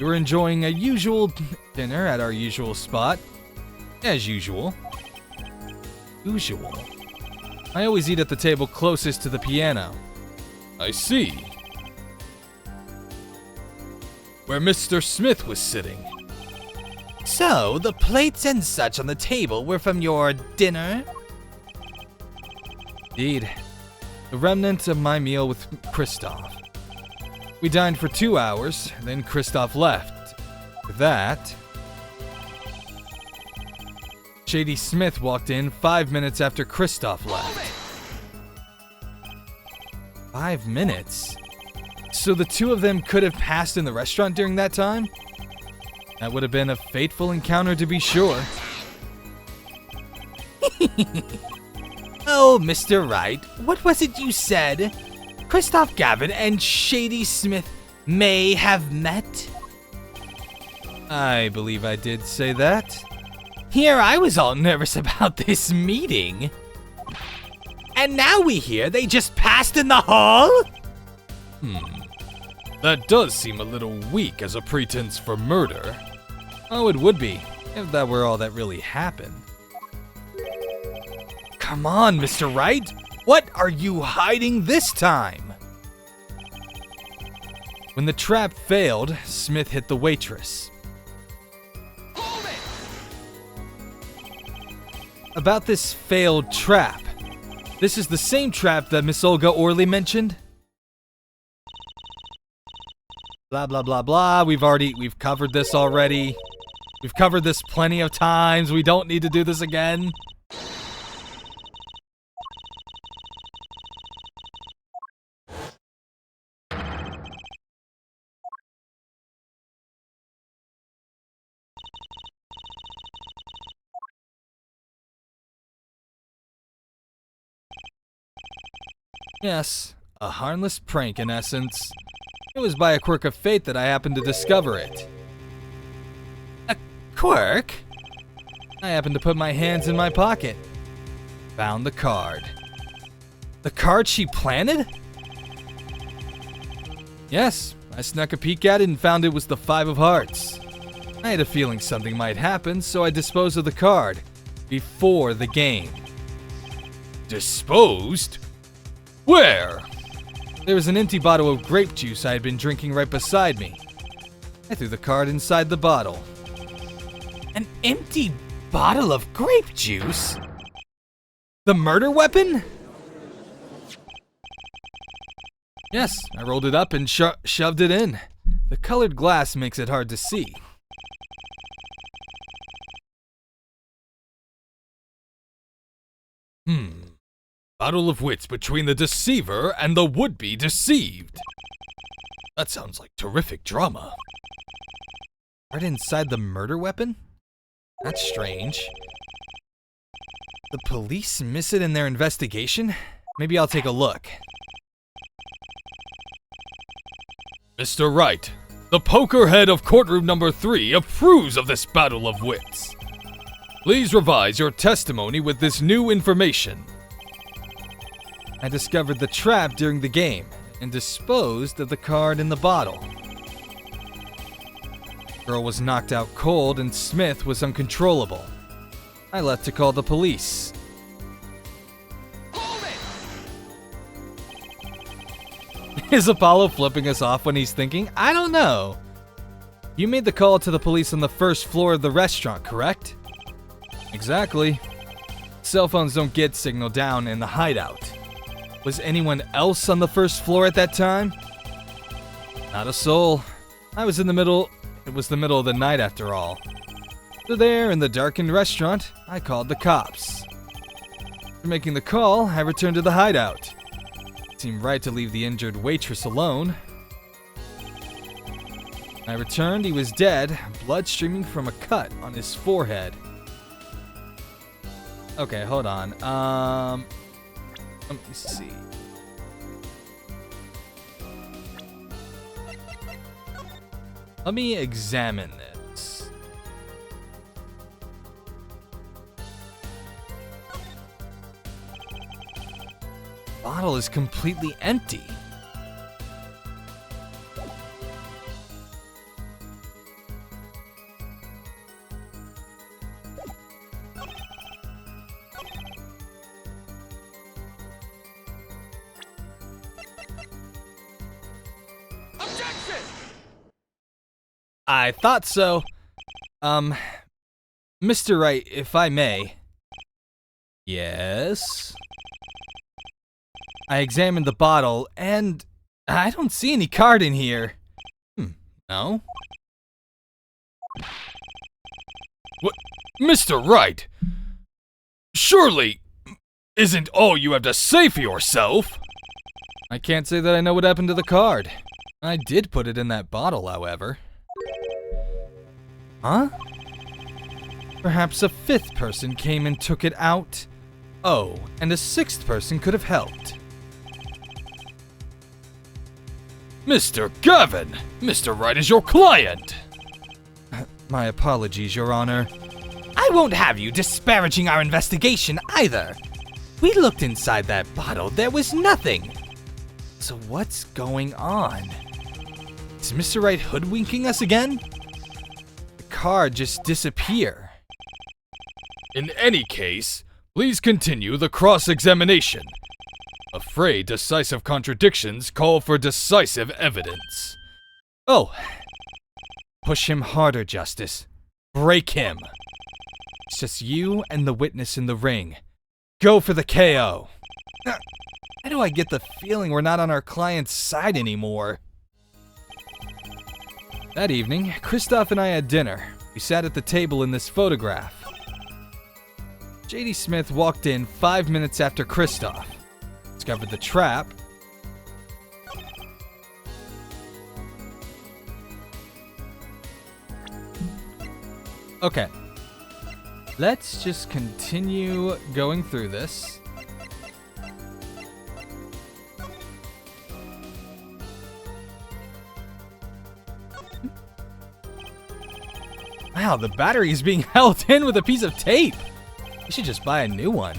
B: We were enjoying a usual dinner at our usual spot. As usual. Usual. I always eat at the table closest to the piano.
A: I see. Where Mr. Smith was sitting.
B: So, the plates and such on the table were from your dinner? Indeed. The remnant of my meal with Christoph. We dined for 2 hours, then Christoph left. With that... Shady Smith walked in 5 minutes after Christoph left. 5 minutes? So the two of them could have passed in the restaurant during that time? That would have been a fateful encounter to be sure. Oh, Mr. Wright, what was it you said? Christoph Gavin and Shady Smith may have met? I believe I did say that. Here I was all nervous about this meeting. And now we hear they just passed in the hall?
A: That does seem a little weak as a pretense for murder.
B: Oh, it would be, if that were all that really happened. Come on, Mr. Wright! What are you hiding this time? When the trap failed, Smith hit the waitress. About this failed trap. This is the same trap that Miss Olga Orley mentioned? Blah, blah, blah, blah. We've covered this already. We've covered this plenty of times. We don't need to do this again. Yes, a harmless prank in essence. It was by a quirk of fate that I happened to discover it. A quirk? I happened to put my hands in my pocket. Found the card. The card she planted? Yes, I snuck a peek at it and found it was the 5 of hearts. I had a feeling something might happen, so I disposed of the card before the game.
A: Disposed? Where?
B: There was an empty bottle of grape juice I had been drinking right beside me. I threw the card inside the bottle. An empty bottle of grape juice? The murder weapon? Yes, I rolled it up and shoved it in. The colored glass makes it hard to see.
A: Battle of wits between the deceiver and the would-be deceived. That sounds like terrific drama.
B: Right inside the murder weapon? That's strange. The police miss it in their investigation? Maybe I'll take a look.
A: Mr. Wright, the poker head of courtroom number 3 approves of this battle of wits. Please revise your testimony with this new information.
B: I discovered the trap during the game and disposed of the card in the bottle. Girl was knocked out cold and Smith was uncontrollable. I left to call the police.
A: Hold it!
B: Is Apollo flipping us off when he's thinking? I don't know. You made the call to the police on the first floor of the restaurant, correct? Exactly. Cell phones don't get signal down in the hideout. Was anyone else on the first floor at that time? Not a soul. It was the middle of the night after all. So there, in the darkened restaurant, I called the cops. After making the call, I returned to the hideout. It seemed right to leave the injured waitress alone. When I returned, he was dead, blood streaming from a cut on his forehead. Okay, hold on. Let me see. Let me examine this. Bottle is completely empty. I thought so. Mr. Wright, if I may. Yes? I examined the bottle, and I don't see any card in here. No?
A: What? Mr. Wright! Surely, isn't all you have to say for yourself?
B: I can't say that I know what happened to the card. I did put it in that bottle, however. Huh? Perhaps a fifth person came and took it out? Oh, and a sixth person could have helped.
A: Mr. Gavin! Mr. Wright is your client!
B: My apologies, Your Honor. I won't have you disparaging our investigation either. We looked inside that bottle. There was nothing. So what's going on? Is Mr. Wright hoodwinking us again? The card just disappear.
A: In any case, please continue the cross-examination. Afraid decisive contradictions call for decisive evidence.
B: Oh. Push him harder, Justice. Break him. It's just you and the witness in the ring. Go for the KO. Why do I get the feeling we're not on our client's side anymore? That evening, Christoph and I had dinner. We sat at the table in this photograph. J.D. Smith walked in 5 minutes after Christoph. Discovered the trap. Okay. Let's just continue going through this. Wow, the battery is being held in with a piece of tape. You should just buy a new one.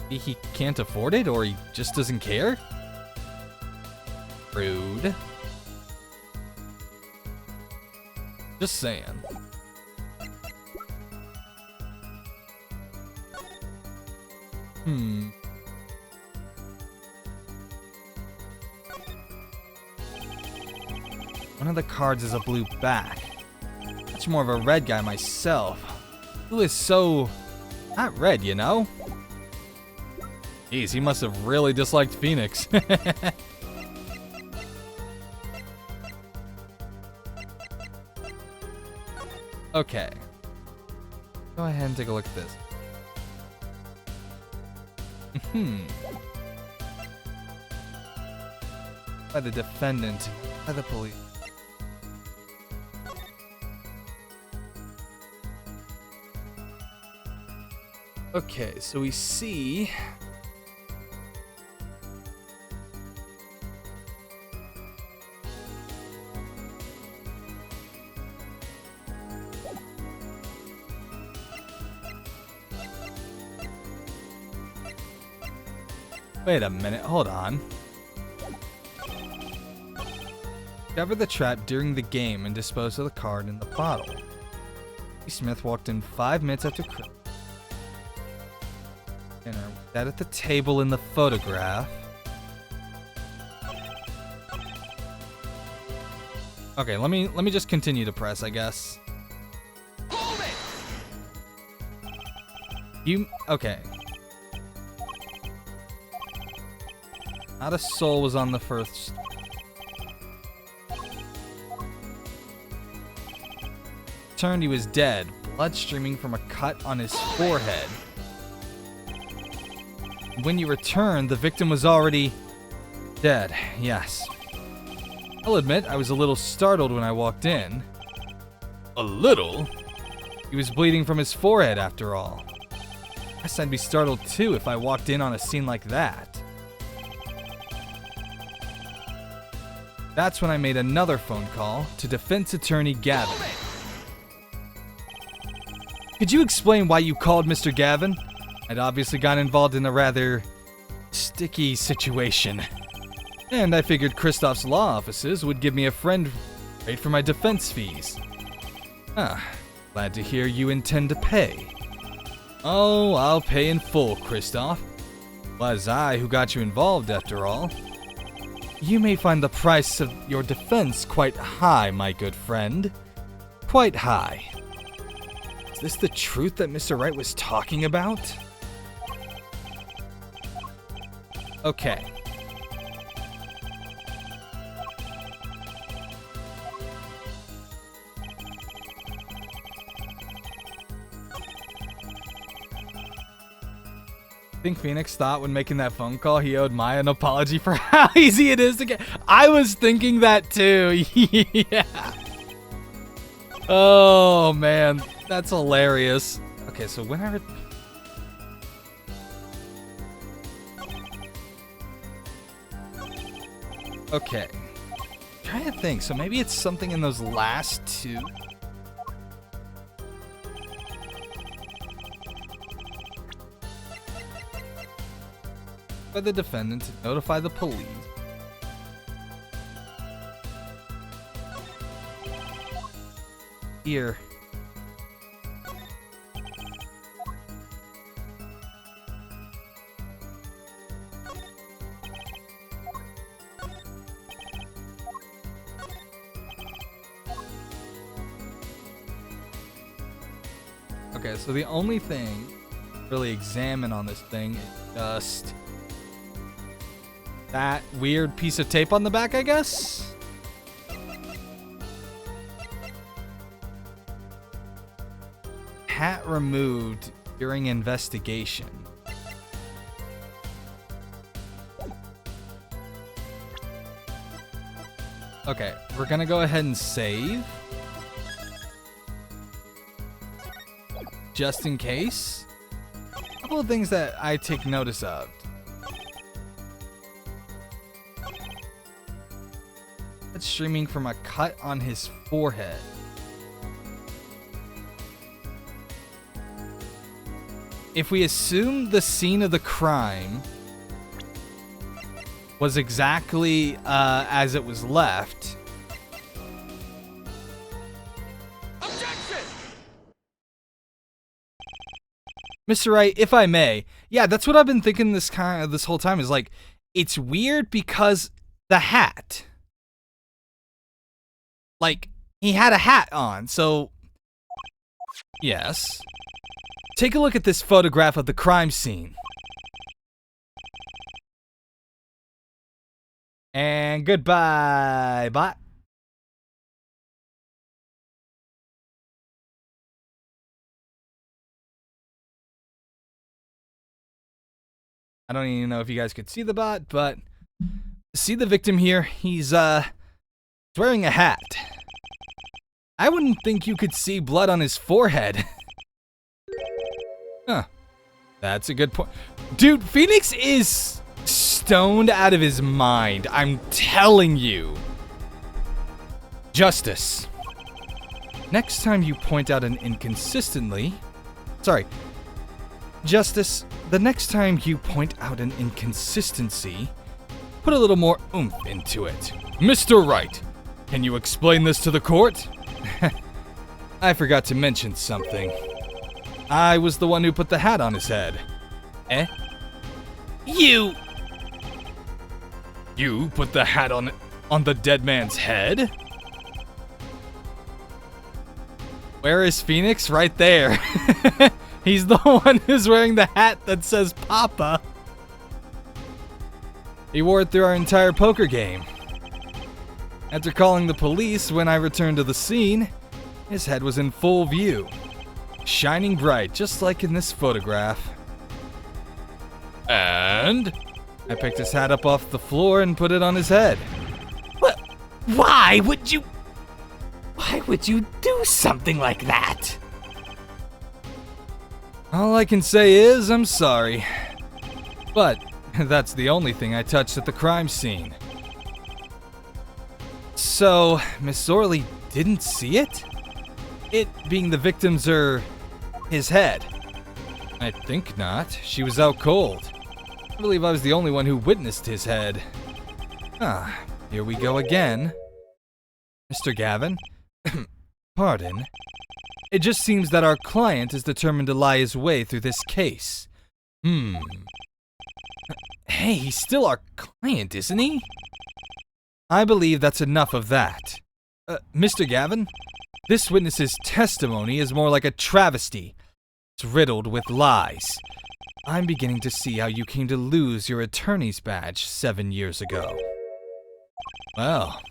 B: Maybe he can't afford it, or he just doesn't care? Rude. Just saying. One of the cards is a blue back. Much more of a red guy myself. Blue is so... not red, you know? Jeez, he must have really disliked Phoenix. Okay. Go ahead and take a look at this. By the defendant, by the police. Okay, so we see... Wait a minute, hold on. Discover the trap during the game and dispose of the card in the bottle. Smith walked in 5 minutes after dinner. That at the table in the photograph. Okay, let me just continue to press, I guess. Okay. Not a soul was on the first. Turned, he was dead, blood streaming from a cut on his forehead. When you returned, the victim was already dead. Yes. I'll admit, I was a little startled when I walked in. A little? He was bleeding from his forehead, after all. I guess I'd be startled too if I walked in on a scene like that. That's when I made another phone call to defense attorney Gavin. Could you explain why you called Mr. Gavin? I'd obviously gotten involved in a rather sticky situation. And I figured Kristoff's law offices would give me a friend rate for my defense fees. Glad to hear you intend to pay. Oh, I'll pay in full, Kristoff. Was I who got you involved, after all. You may find the price of your defense quite high, my good friend. Quite high. Is this the truth that Mr. Wright was talking about? Okay. I think Phoenix thought when making that phone call he owed Maya an apology for how easy it is to get. I was thinking that too. Yeah. Oh man, that's hilarious. Okay, so whenever. Okay. I'm trying to think. So maybe it's something in those last two. By the defendant to notify the police. Here. Okay, so the only thing to really examine on this thing is just that weird piece of tape on the back, I guess? Hat removed during investigation. Okay, we're gonna go ahead and save. Just in case. A couple of things that I take notice of. It's streaming from a cut on his forehead. If we assume the scene of the crime was exactly as it was left. Objection! Mr. Wright, if I may. Yeah, that's what I've been thinking this whole time is like, it's weird because the hat. Like, he had a hat on, so yes. Take a look at this photograph of the crime scene. And goodbye, bot.
A: I don't even know if you guys could see the bot, but see the victim here? He's wearing a hat. I wouldn't think you could see blood on his forehead. Huh. That's a good point. Dude, Phoenix is stoned out of his mind. I'm telling you. Justice. Next time you point out an inconsistency... Justice, the next time you point out an inconsistency, put a little more oomph into it. Mr. Wright, can you explain this to the court? I forgot to mention something. I was the one who put the hat on his head. Eh? You put the hat on the dead man's head? Where is Phoenix? Right there. He's the one who's wearing the hat that says Papa. He wore it through our entire poker game. After calling the police when I returned to the scene, his head was in full view, shining bright just like in this photograph. And I picked his hat up off the floor and put it on his head.
B: What? Why would you do something like that?
A: All I can say is I'm sorry. But that's the only thing I touched at the crime scene. So, Miss Orley didn't see it? It being the victim's his head? I think not. She was out cold. I believe I was the only one who witnessed his head. Ah, here we go again. Mr. Gavin? Pardon? It just seems that our client is determined to lie his way through this case. Hey, he's still our client, isn't he? I believe that's enough of that. Mr. Gavin? This witness's testimony is more like a travesty. It's riddled with lies. I'm beginning to see how you came to lose your attorney's badge 7 years ago. Well,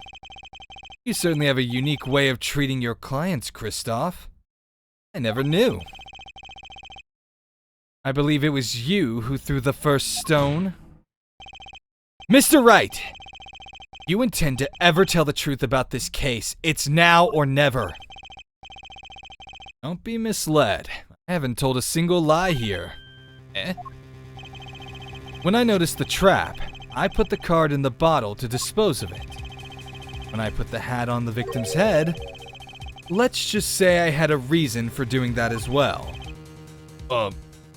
A: you certainly have a unique way of treating your clients, Kristoff. I never knew. I believe it was you who threw the first stone. Mr. Wright! You intend to ever tell the truth about this case. It's now or never. Don't be misled. I haven't told a single lie here. Eh? When I noticed the trap, I put the card in the bottle to dispose of it. When I put the hat on the victim's head, let's just say I had a reason for doing that as well.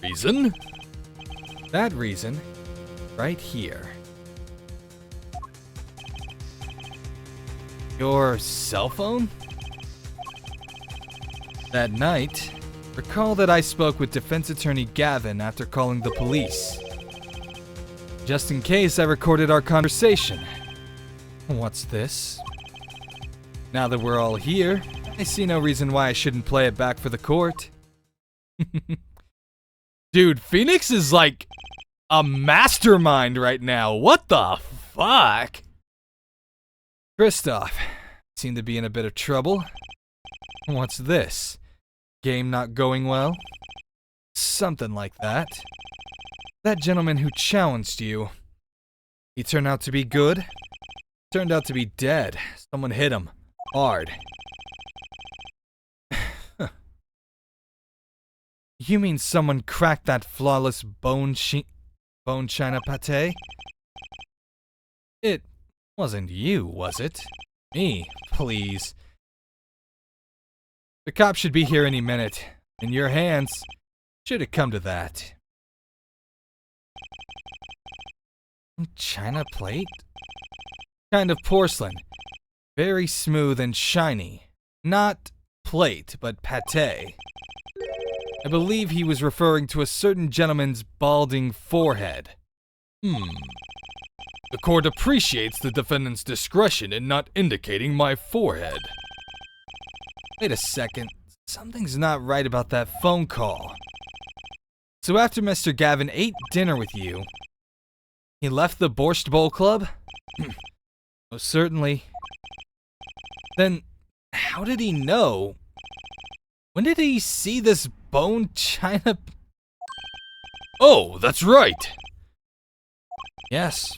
A: Reason? That reason, right here. Your cell phone? That night, recall that I spoke with defense attorney Gavin after calling the police. Just in case, I recorded our conversation. What's this? Now that we're all here, I see no reason why I shouldn't play it back for the court. Dude, Phoenix is like a mastermind right now. What the fuck? Kristoff seemed to be in a bit of trouble. What's this? Game not going well? Something like that. That gentleman who challenged you, he turned out to be good? Turned out to be dead. Someone hit him. Hard. You mean someone cracked that flawless bone china pate? It wasn't you, was it? Me, please. The cops should be here any minute. In your hands. Should it come to that. China plate? Kind of porcelain. Very smooth and shiny. Not plate, but pate. I believe he was referring to a certain gentleman's balding forehead. The court appreciates the defendant's discretion in not indicating my forehead. Wait a second. Something's not right about that phone call. So after Mr. Gavin ate dinner with you, he left the Borscht Bowl Club? Most certainly. Then, how did he know? When did he see this bone china? Oh, that's right.
B: Yes,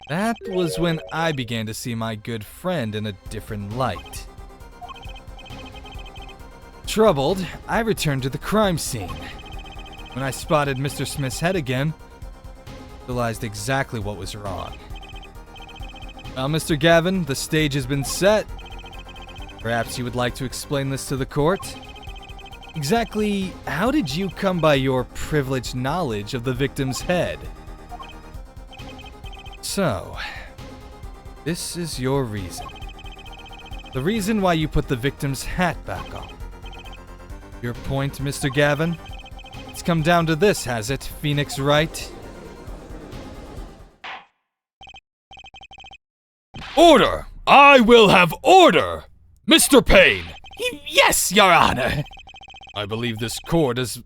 B: that was when I began to see my good friend in a different light. Troubled, I returned to the crime scene. When I spotted Mr. Smith's head again, I realized exactly what was wrong. Well, Mr. Gavin, the stage has been set. Perhaps you would like to explain this to the court? Exactly how did you come by your privileged knowledge of the victim's head? So, this is your reason. The reason why you put the victim's hat back on. Your point, Mr. Gavin? It's come down to this, has it, Phoenix Wright?
A: Order! I will have order! Mr. Payne!
B: Yes, Your Honor!
A: I believe this court is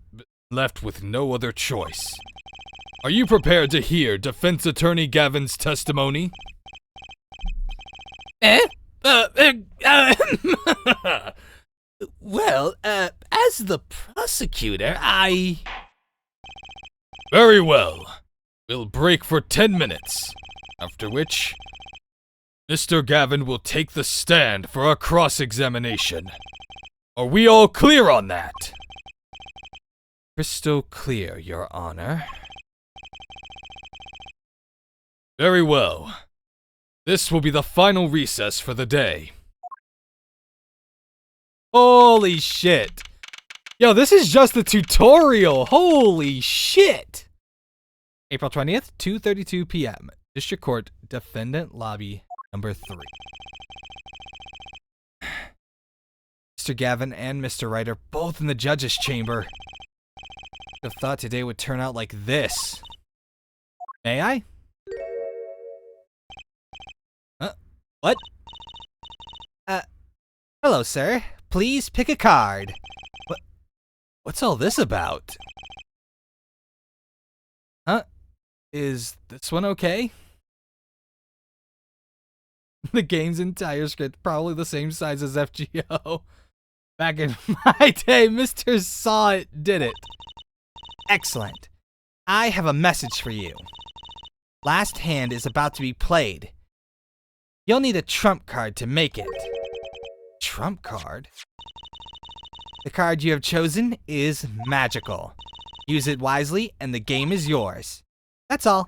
A: left with no other choice. Are you prepared to hear Defense Attorney Gavin's testimony?
B: Well, as the prosecutor, I...
A: Very well. We'll break for 10 minutes, after which Mr. Gavin will take the stand for a cross-examination. Are we all clear on that?
B: Crystal clear, Your Honor.
A: Very well. This will be the final recess for the day.
B: Holy shit. Yo, this is just the tutorial. Holy shit. April 20th, 2:32 p.m. District Court, Defendant Lobby number 3. Mr. Gavin and Mr. Wright are both in the judge's chamber. I thought today would turn out like this. May I? What? Hello, sir. Please pick a card. What's all this about? Huh? Is this one okay? The game's entire script probably the same size as FGO. Back in my day, Mr. Saw It did it. Excellent. I have a message for you. Last hand is about to be played. You'll need a trump card to make it. Trump card? The card you have chosen is magical. Use it wisely and the game is yours. That's all.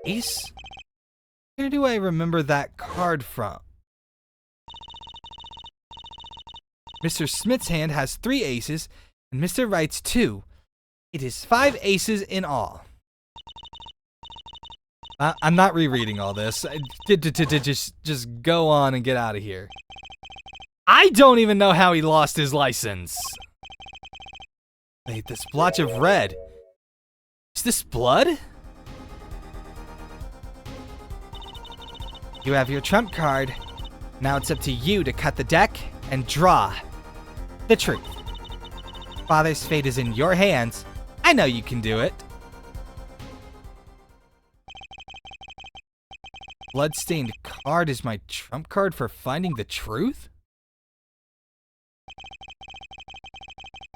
B: Ace? Where do I remember that card from? Mr. Smith's hand has 3 aces and Mr. Wright's 2. It is 5 aces in all. I'm not rereading all this. Just go on and get out of here. I don't even know how he lost his license. Wait, this blotch of red. Is this blood? You have your trump card. Now it's up to you to cut the deck and draw the truth. Father's fate is in your hands. I know you can do it. Bloodstained card is my trump card for finding the truth?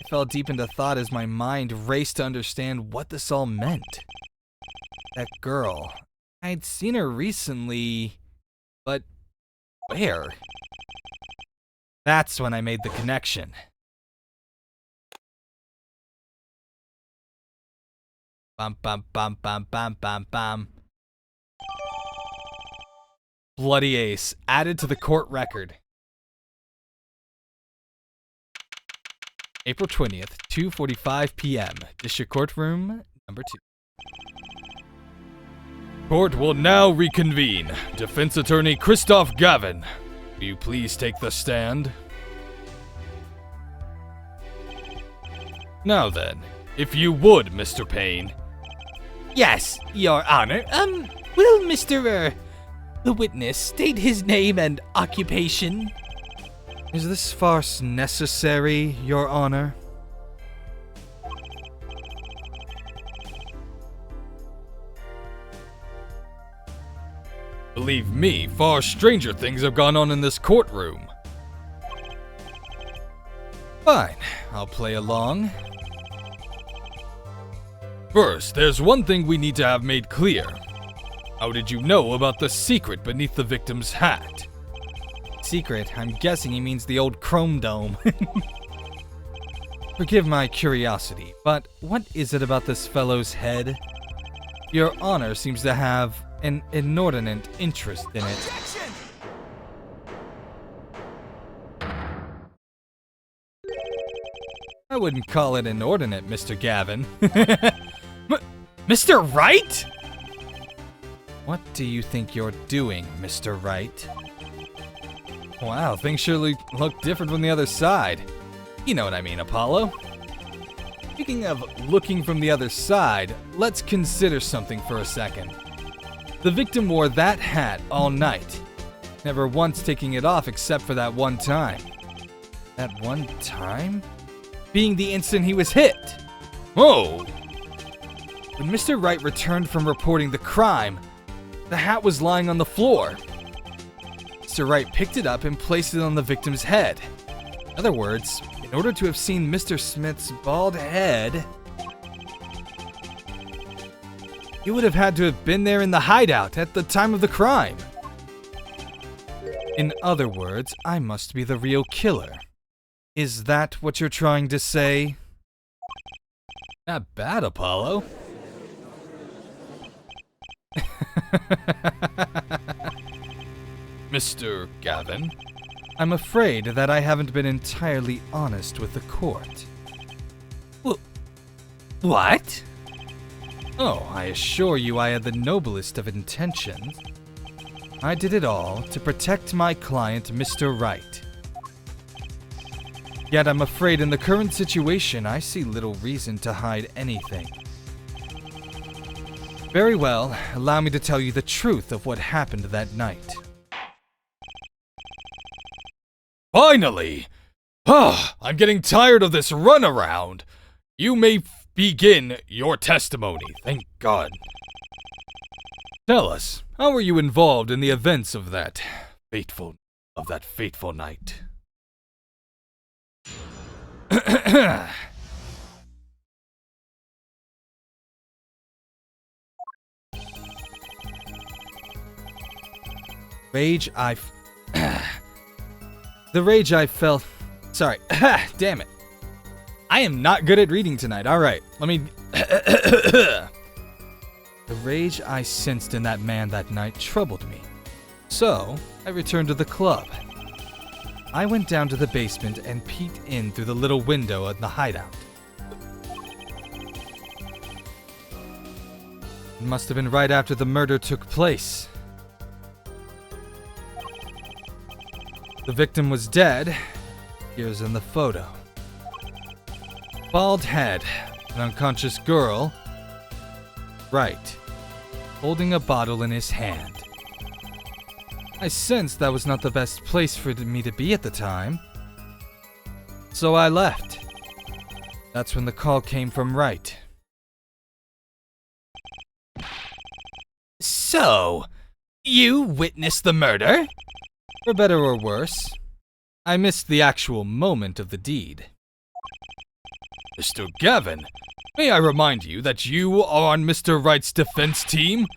B: I fell deep into thought as my mind raced to understand what this all meant. That girl. I'd seen her recently, but where? That's when I made the connection. Bum bum bum bum bum bum bum. Bloody ace added to the court record. April 20th, 2:45 p.m. District Courtroom number 2.
A: Court will now reconvene. Defense Attorney Christoph Gavin, will you please take the stand? Now then, if you would, Mr. Payne.
B: Yes, Your Honor. Will Mr. the witness state his name and occupation? Is this farce necessary, Your Honor?
A: Believe me, far stranger things have gone on in this courtroom.
B: Fine, I'll play along.
A: First, there's one thing we need to have made clear. How did you know about the secret beneath the victim's hat?
B: Secret? I'm guessing he means the old chrome dome. Forgive my curiosity, but what is it about this fellow's head? Your Honor seems to have an inordinate interest in it. I wouldn't call it inordinate, Mr. Gavin.
A: Mr. Wright?
B: What do you think you're doing, Mr. Wright? Wow, things surely look different from the other side. You know what I mean, Apollo. Speaking of looking from the other side, let's consider something for a second. The victim wore that hat all night, never once taking it off except for that one time. That one time? Being the instant he was hit.
A: Oh!
B: When Mr. Wright returned from reporting the crime, the hat was lying on the floor. Mr. Wright picked it up and placed it on the victim's head. In other words, in order to have seen Mr. Smith's bald head, he would have had to have been there in the hideout at the time of the crime. In other words, I must be the real killer. Is that what you're trying to say?
A: Not bad, Apollo. Mr. Gavin?
B: I'm afraid that I haven't been entirely honest with the court.
A: What?
B: Oh, I assure you I had the noblest of intentions. I did it all to protect my client, Mr. Wright. Yet I'm afraid in the current situation, I see little reason to hide anything. Very well, allow me to tell you the truth of what happened that night.
A: Finally! I'm getting tired of this runaround. You may begin your testimony, thank God. Tell us, how were you involved in the events of that fateful night?
B: The rage I felt. Sorry, damn it. I am not good at reading tonight. All right, let me. The rage I sensed in that man that night troubled me. So, I returned to the club. I went down to the basement and peeked in through the little window in the hideout. It must have been right after the murder took place. The victim was dead. Here's in the photo. Bald head, an unconscious girl. Right, holding a bottle in his hand. I sensed that was not the best place for me to be at the time. So I left. That's when the call came from Wright.
A: So, you witnessed the murder?
B: For better or worse, I missed the actual moment of the deed.
A: Mr. Gavin, may I remind you that you are on Mr. Wright's defense team?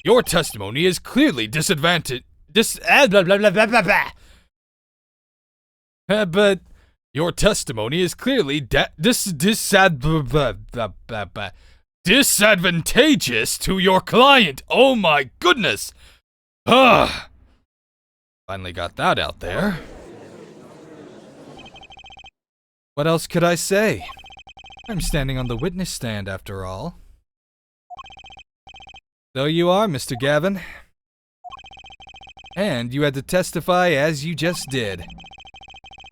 A: Your testimony is clearly disadvantaged. But your testimony is clearly disadvantageous to your client. Oh my goodness! Finally got that out there.
B: What else could I say? I'm standing on the witness stand after all. So you are, Mr. Gavin. And you had to testify as you just did.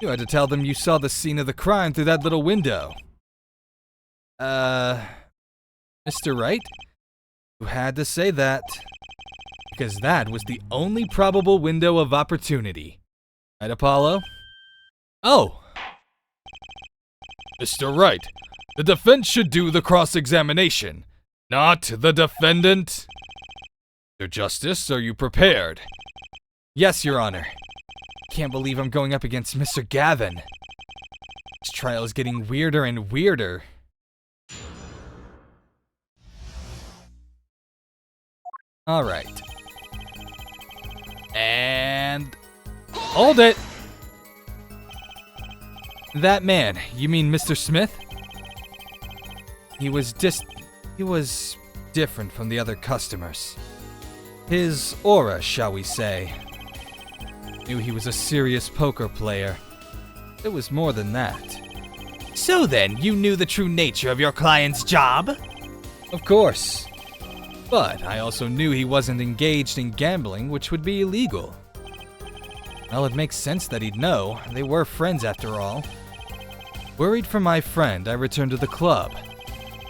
B: You had to tell them you saw the scene of the crime through that little window. Mr. Wright? You had to say that. Because that was the only probable window of opportunity. Right, Apollo?
A: Oh! Mr. Wright, the defense should do the cross-examination, not the defendant. Mr. Justice, are you prepared?
B: Yes, Your Honor. Can't believe I'm going up against Mr. Gavin. This trial is getting weirder and weirder.
A: Alright. And... hold it! That man, you mean Mr. Smith? He was different from the other customers. His aura, shall we say. Knew he was a serious poker player. It was more than that.
B: So then, you knew the true nature of your client's job?
A: Of course. But I also knew he wasn't engaged in gambling, which would be illegal. Well, it makes sense that he'd know. They were friends after all. Worried for my friend, I returned to the club.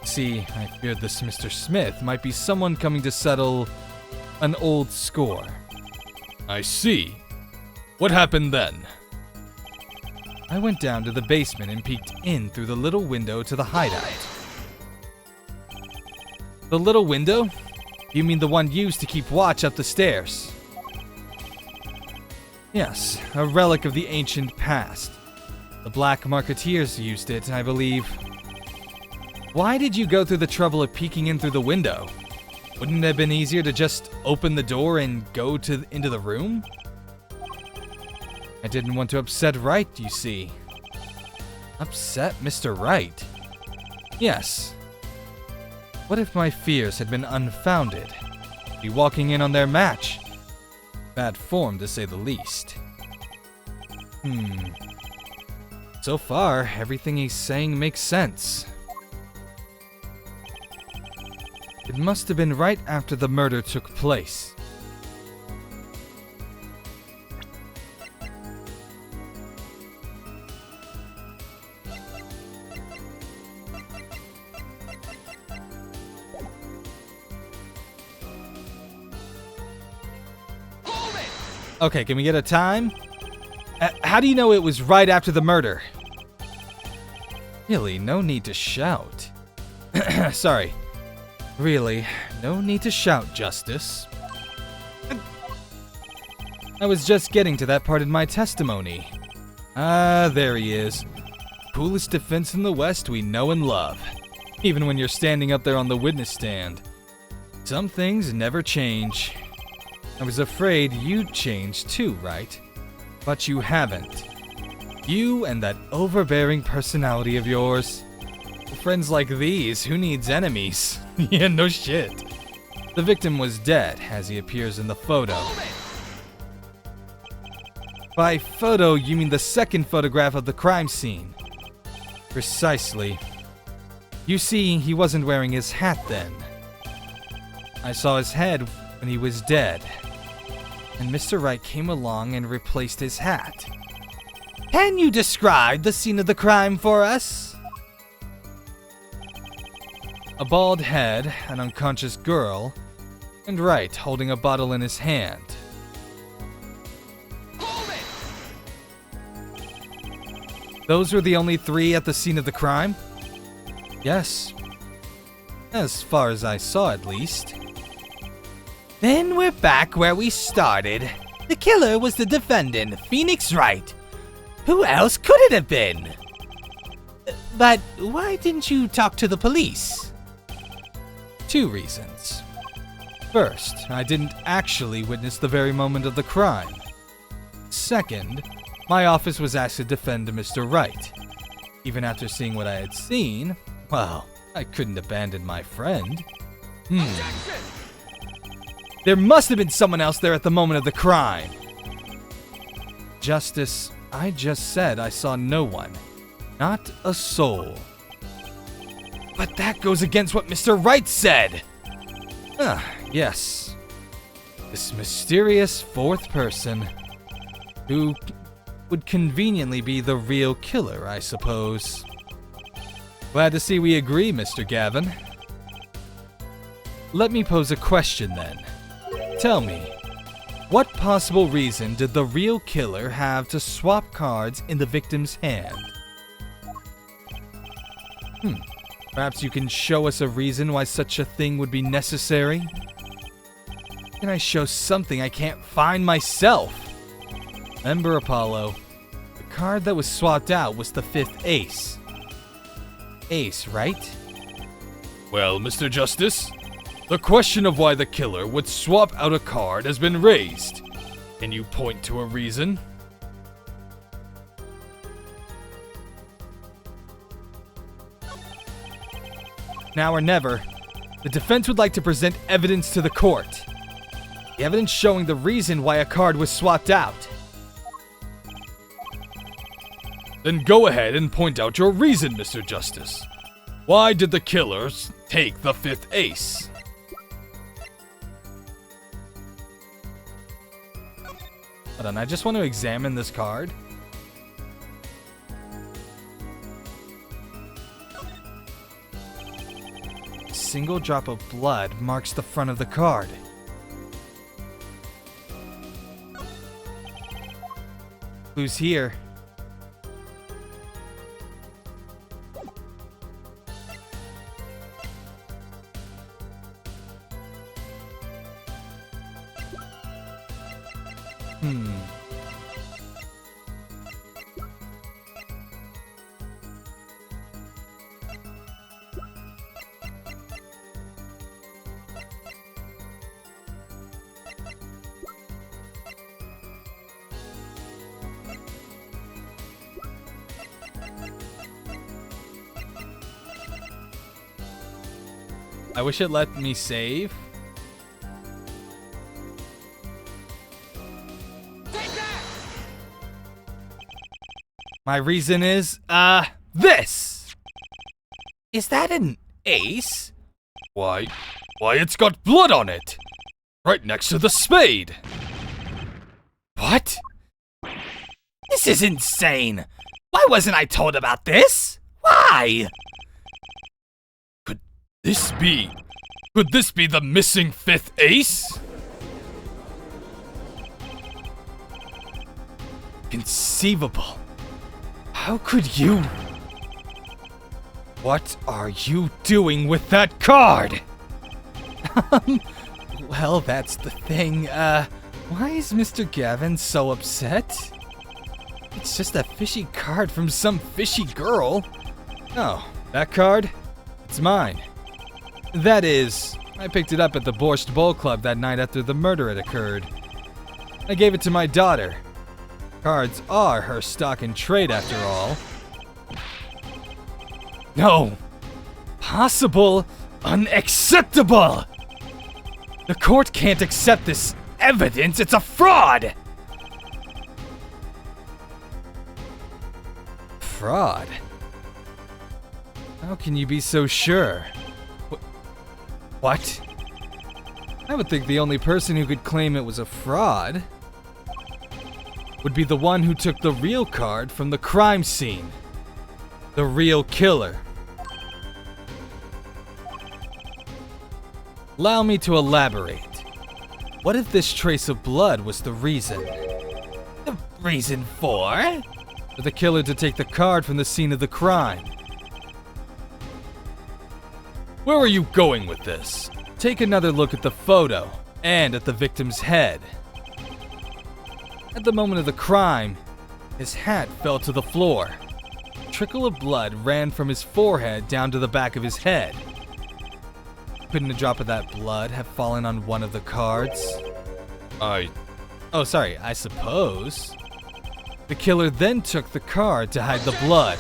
A: See, I feared this Mr. Smith might be someone coming to settle an old score. I see. What happened then? I went down to the basement and peeked in through the little window to the hideout. The little window? You mean the one used to keep watch up the stairs? Yes, a relic of the ancient past. The Black Marketeers used it, I believe. Why did you go through the trouble of peeking in through the window? Wouldn't it have been easier to just open the door and go into the room? I didn't want to upset Wright, you see. Upset Mr. Wright? Yes. What if my fears had been unfounded? Be walking in on their match. Bad form, to say the least. So far, everything he's saying makes sense. It must have been right after the murder took place. Okay, can we get a time? How do you know it was right after the murder? Really, no need to shout. Sorry. Really, no need to shout, Justice. I was just getting to that part in my testimony. There he is. Coolest defense in the West we know and love. Even when you're standing up there on the witness stand. Some things never change. I was afraid you'd change too, right? But you haven't. You and that overbearing personality of yours. Friends like these, who needs enemies? Yeah, no shit. The victim was dead, as he appears in the photo. By photo, you mean the second photograph of the crime scene. Precisely. You see, he wasn't wearing his hat then. I saw his head when he was dead. And Mr. Wright came along and replaced his hat.
B: Can you describe the scene of the crime for us?
A: A bald head, an unconscious girl, and Wright holding a bottle in his hand. Those were the only three at the scene of the crime? Yes. As far as I saw, at least.
B: Then we're back where we started. The killer was the defendant, Phoenix Wright. Who else could it have been? But why didn't you talk to the police?
A: 2 reasons. First, I didn't actually witness the very moment of the crime. Second, my office was asked to defend Mr. Wright. Even after seeing what I had seen, well, I couldn't abandon my friend. There must have been someone else there at the moment of the crime. Justice, I just said I saw no one. Not a soul. But that goes against what Mr. Wright said! Yes. This mysterious fourth person, who would conveniently be the real killer, I suppose. Glad to see we agree, Mr. Gavin. Let me pose a question then. Tell me, what possible reason did the real killer have to swap cards in the victim's hand? Perhaps you can show us a reason why such a thing would be necessary? Can I show something I can't find myself? Remember, Apollo, the card that was swapped out was the 5th ace. Ace, right? Well, Mr. Justice, The question of why the killer would swap out a card has been raised. Can you point to a reason?
B: Now or never. The defense would like to present evidence to the court. The evidence showing the reason why a card was swapped out.
A: Then go ahead and point out your reason, Mr. Justice. Why did the killers take the 5th ace?
B: Hold on, I just want to examine this card. A single drop of blood marks the front of the card. Who's here? I wish it let me save. My reason is, this! Is that an ace?
A: Why, it's got blood on it! Right next to the spade!
B: What? This is insane! Why wasn't I told about this? Why?
A: Could this be the missing 5th ace?
B: Conceivable. How could you? What are you doing with that card? Well, that's the thing. Why is Mr. Gavin so upset? It's just a fishy card from some fishy girl. Oh, that card? It's mine. That is, I picked it up at the Borscht Bowl Club that night after the murder had occurred. I gave it to my daughter. Cards are her stock in trade, after all. No! Possible! Unacceptable! The court can't accept this evidence! It's a fraud! Fraud? How can you be so sure? What? I would think the only person who could claim it was a fraud would be the one who took the real card from the crime scene. The real killer. Allow me to elaborate. What if this trace of blood was the reason? The reason for? For the killer to take the card from the scene of the crime.
A: Where are you going with this?
B: Take another look at the photo and at the victim's head. At the moment of the crime, his hat fell to the floor. A trickle of blood ran from his forehead down to the back of his head. Couldn't a drop of that blood have fallen on one of the cards? I suppose. The killer then took the card to hide the blood.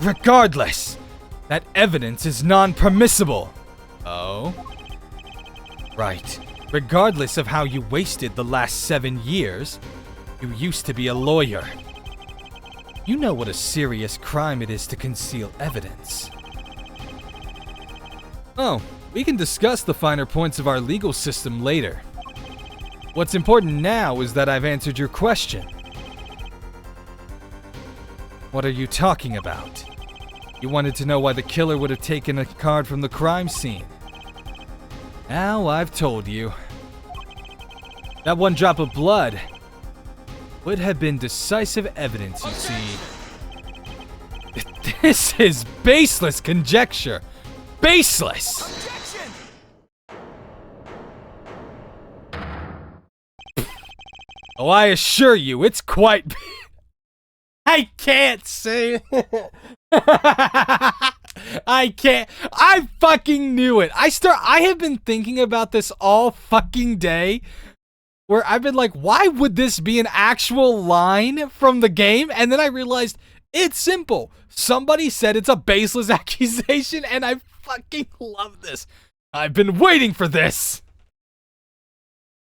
B: Regardless, that evidence is non-permissible. Oh? Right. Regardless of how you wasted the last 7 years, you used to be a lawyer. You know what a serious crime it is to conceal evidence. Oh, we can discuss the finer points of our legal system later. What's important now is that I've answered your question. What are you talking about? You wanted to know why the killer would have taken a card from the crime scene. Now I've told you. That one drop of blood would have been decisive evidence, you see. This is baseless conjecture. Baseless! Objection! Oh, I assure you, it's quite... I can't say
A: I can't. I fucking knew it. I have been thinking about this all fucking day. Where I've been like, why would this be an actual line from the game? And then I realized it's simple. Somebody said it's a baseless accusation, and I fucking love this. I've been waiting for this.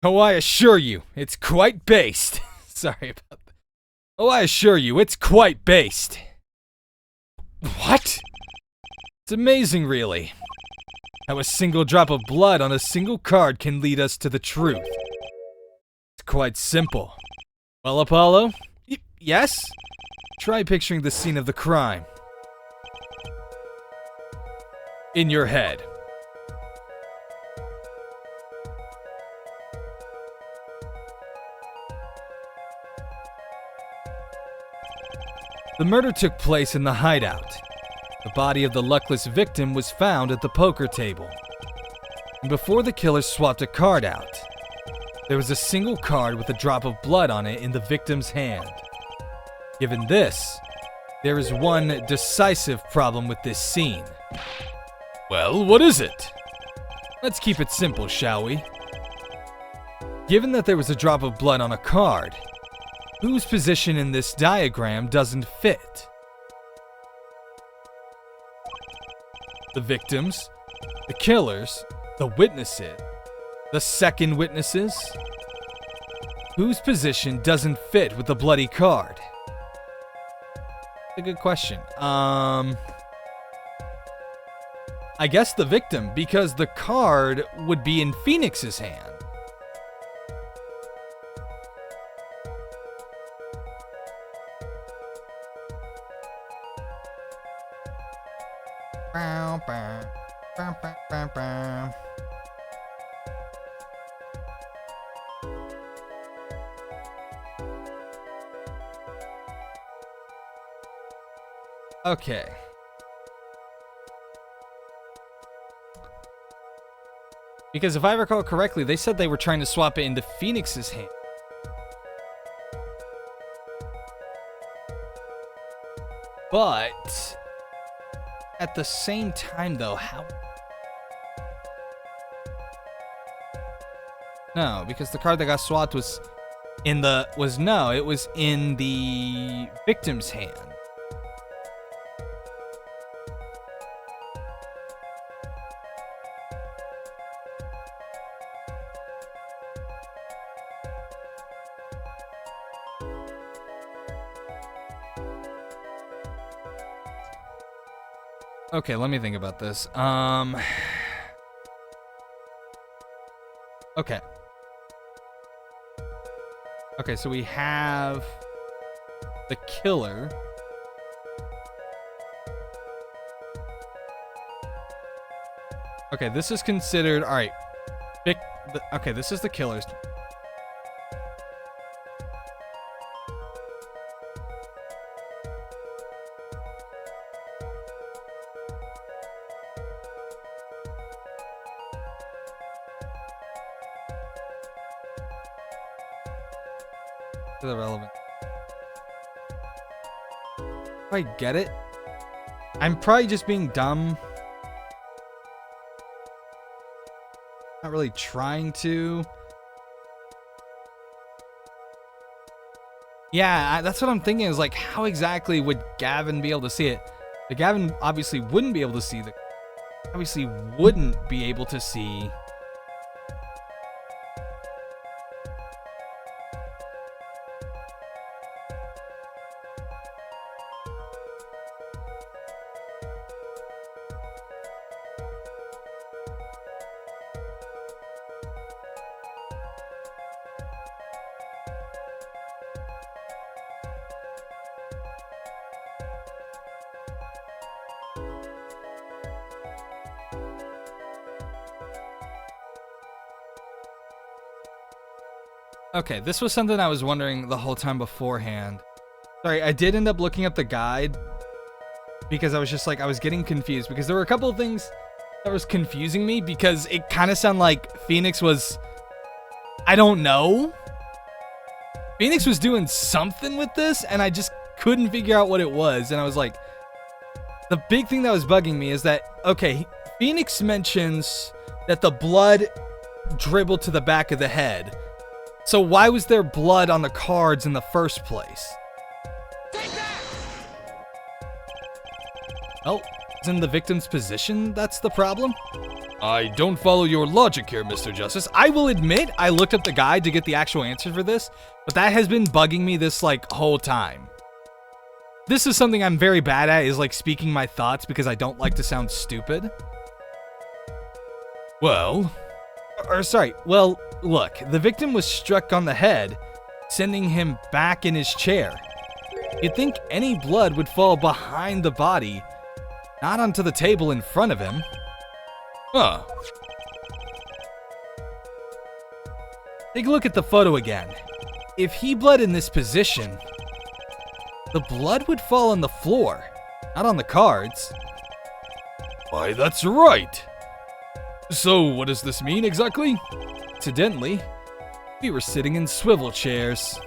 A: Oh, I assure you, it's quite based. Sorry about that. Oh, I assure you, it's quite based. What? It's amazing, really. How a single drop of blood on a single card can lead us to the truth. Quite simple. Well, Apollo? Yes? Try picturing the scene of the crime. In your head. The murder took place in the hideout. The body of the luckless victim was found at the poker table. And before the killer swapped a card out, there was a single card with a drop of blood on it in the victim's hand. Given this, there is one decisive problem with this scene. Well, what is it? Let's keep it simple, shall we? Given that there was a drop of blood on a card, whose position in this diagram doesn't fit? The victims, the killers, the witnesses, the second witnesses? Whose position doesn't fit with the bloody card? A good question. I guess the victim, because the card would be in Phoenix's hand. Okay. Because if I recall correctly, they said they were trying to swap it into Phoenix's hand. But at the same time though, how? No, because the card that got swapped was in the it was in the victim's hand. Okay, let me think about this. Okay. Okay, so we have the killer. Okay, this is considered... Alright. Okay, this is the killer's... Irrelevant. I get it. I'm probably just being dumb. Not really trying to. Yeah, that's what I'm thinking is like, how exactly would Gavin be able to see it? The Gavin obviously wouldn't be able to see the... Obviously wouldn't be able to see... Okay, this was something I was wondering the whole time beforehand. Sorry, I did end up looking up the guide because I was just like, I was getting confused because there were a couple of things that was confusing me because it kind of sounded like Phoenix was, I don't know. Phoenix was doing something with this and I just couldn't figure out what it was. And I was like, the big thing that was bugging me is that, okay, Phoenix mentions that the blood dribbled to the back of the head. So why was there blood on the cards in the first place? Well, it's in the victim's position that's the problem? I don't follow your logic here, Mr. Justice. I will admit I looked up the guide to get the actual answer for this, but that has been bugging me this, like, whole time. This is something I'm very bad at, is, like, speaking my thoughts because I don't like to sound stupid. Well, look, the victim was struck on the head, sending him back in his chair. You'd think any blood would fall behind the body, not onto the table in front of him. Huh. Take a look at the photo again. If he bled in this position, the blood would fall on the floor, not on the cards. Why, that's right. So, what does this mean exactly? Incidentally, we were sitting in swivel chairs.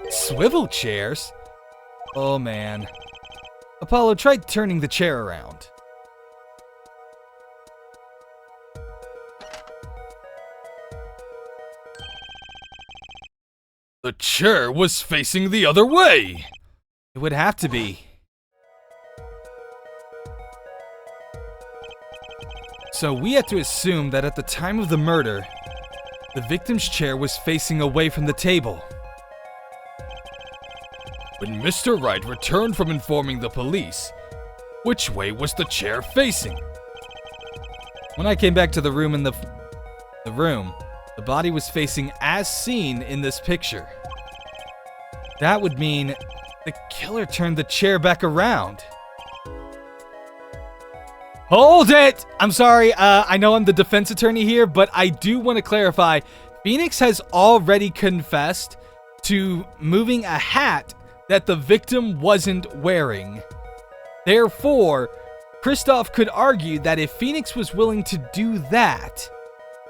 A: Swivel chairs? Oh man. Apollo, try turning the chair around. The chair was facing the other way! It would have to be. So we have to assume that at the time of the murder, the victim's chair was facing away from the table. When Mr. Wright returned from informing the police, which way was the chair facing? When I came back to the room the body was facing as seen in this picture. That would mean the killer turned the chair back around. Hold it! I'm sorry, I know I'm the defense attorney here, but I do want to clarify. Phoenix has already confessed to moving a hat that the victim wasn't wearing. Therefore, Christoph could argue that if Phoenix was willing to do that,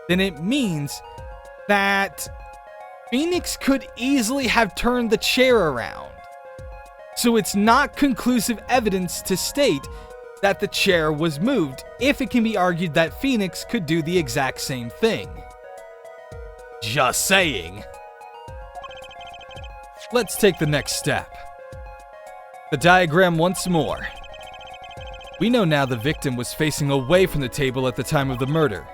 A: then it means that Phoenix could easily have turned the chair around. So it's not conclusive evidence to state that the chair was moved, if it can be argued that Phoenix could do the exact same thing. Just saying. Let's take the next step. The diagram once more. We know now the victim was facing away from the table at the time of the murder.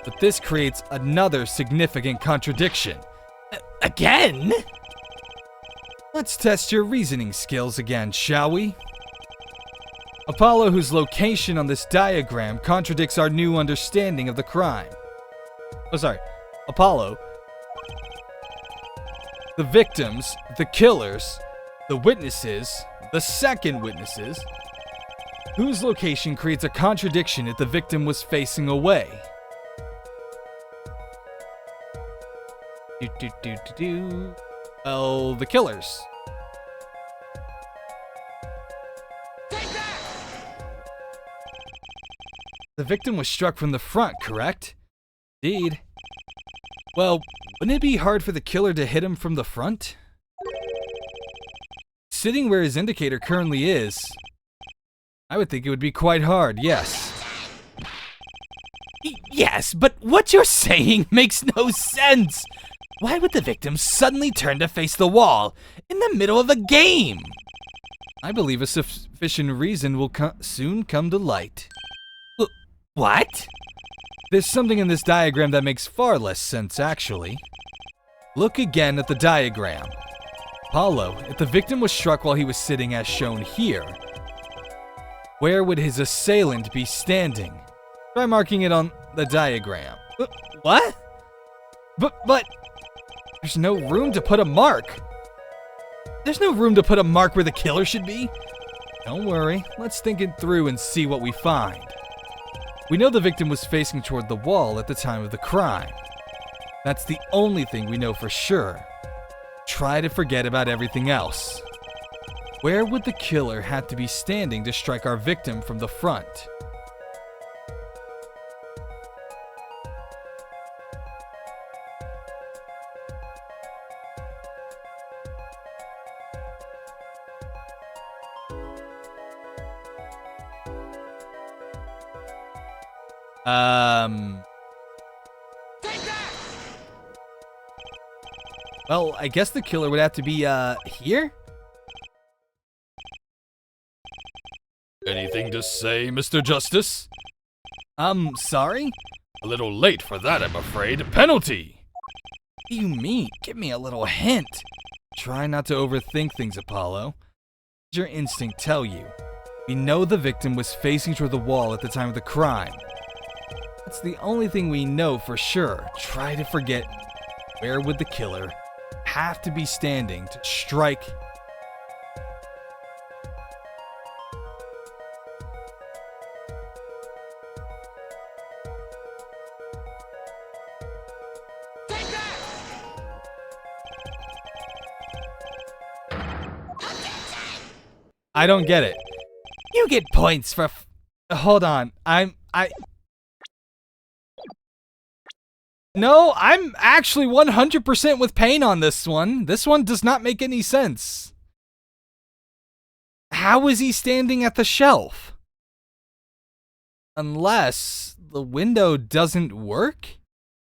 A: But this creates another significant contradiction. Again? Let's test your reasoning skills again, shall we? Apollo, whose location on this diagram contradicts our new understanding of the crime. Apollo. The victims, the killers, the witnesses, the second witnesses, whose location creates a contradiction if the victim was facing away. Well, the killers. The victim was struck from the front, correct? Indeed. Well, wouldn't it be hard for the killer to hit him from the front? Sitting where his indicator currently is, I would think it would be quite hard, yes. Yes, but what you're saying makes no sense! Why would the victim suddenly turn to face the wall in the middle of a game? I believe a sufficient reason will soon come to light. What? There's something in this diagram that makes far less sense, actually. Look again at the diagram. Apollo, if the victim was struck while he was sitting as shown here, where would his assailant be standing? Try marking it on the diagram. What? But, there's no room to put a mark. There's no room to put a mark where the killer should be. Don't worry, let's think it through and see what we find. We know the victim was facing toward the wall at the time of the crime. That's the only thing we know for sure. Try to forget about everything else. Where would the killer have to be standing to strike our victim from the front? Well, I guess the killer would have to be, here?
C: Anything to say, Mr. Justice?
A: Sorry?
C: A little late for that, I'm afraid. Penalty!
A: What do you mean? Give me a little hint.
B: Try not to overthink things, Apollo. Does your instinct tell you? We know the victim was facing toward the wall at the time of the crime. That's the only thing we know for sure. Try to forget. Where would the killer have to be standing to strike?
A: I don't get it. You get points for hold on. No, I'm actually 100% with Pain on this one. This one does not make any sense. How is he standing at the shelf? Unless the window doesn't work?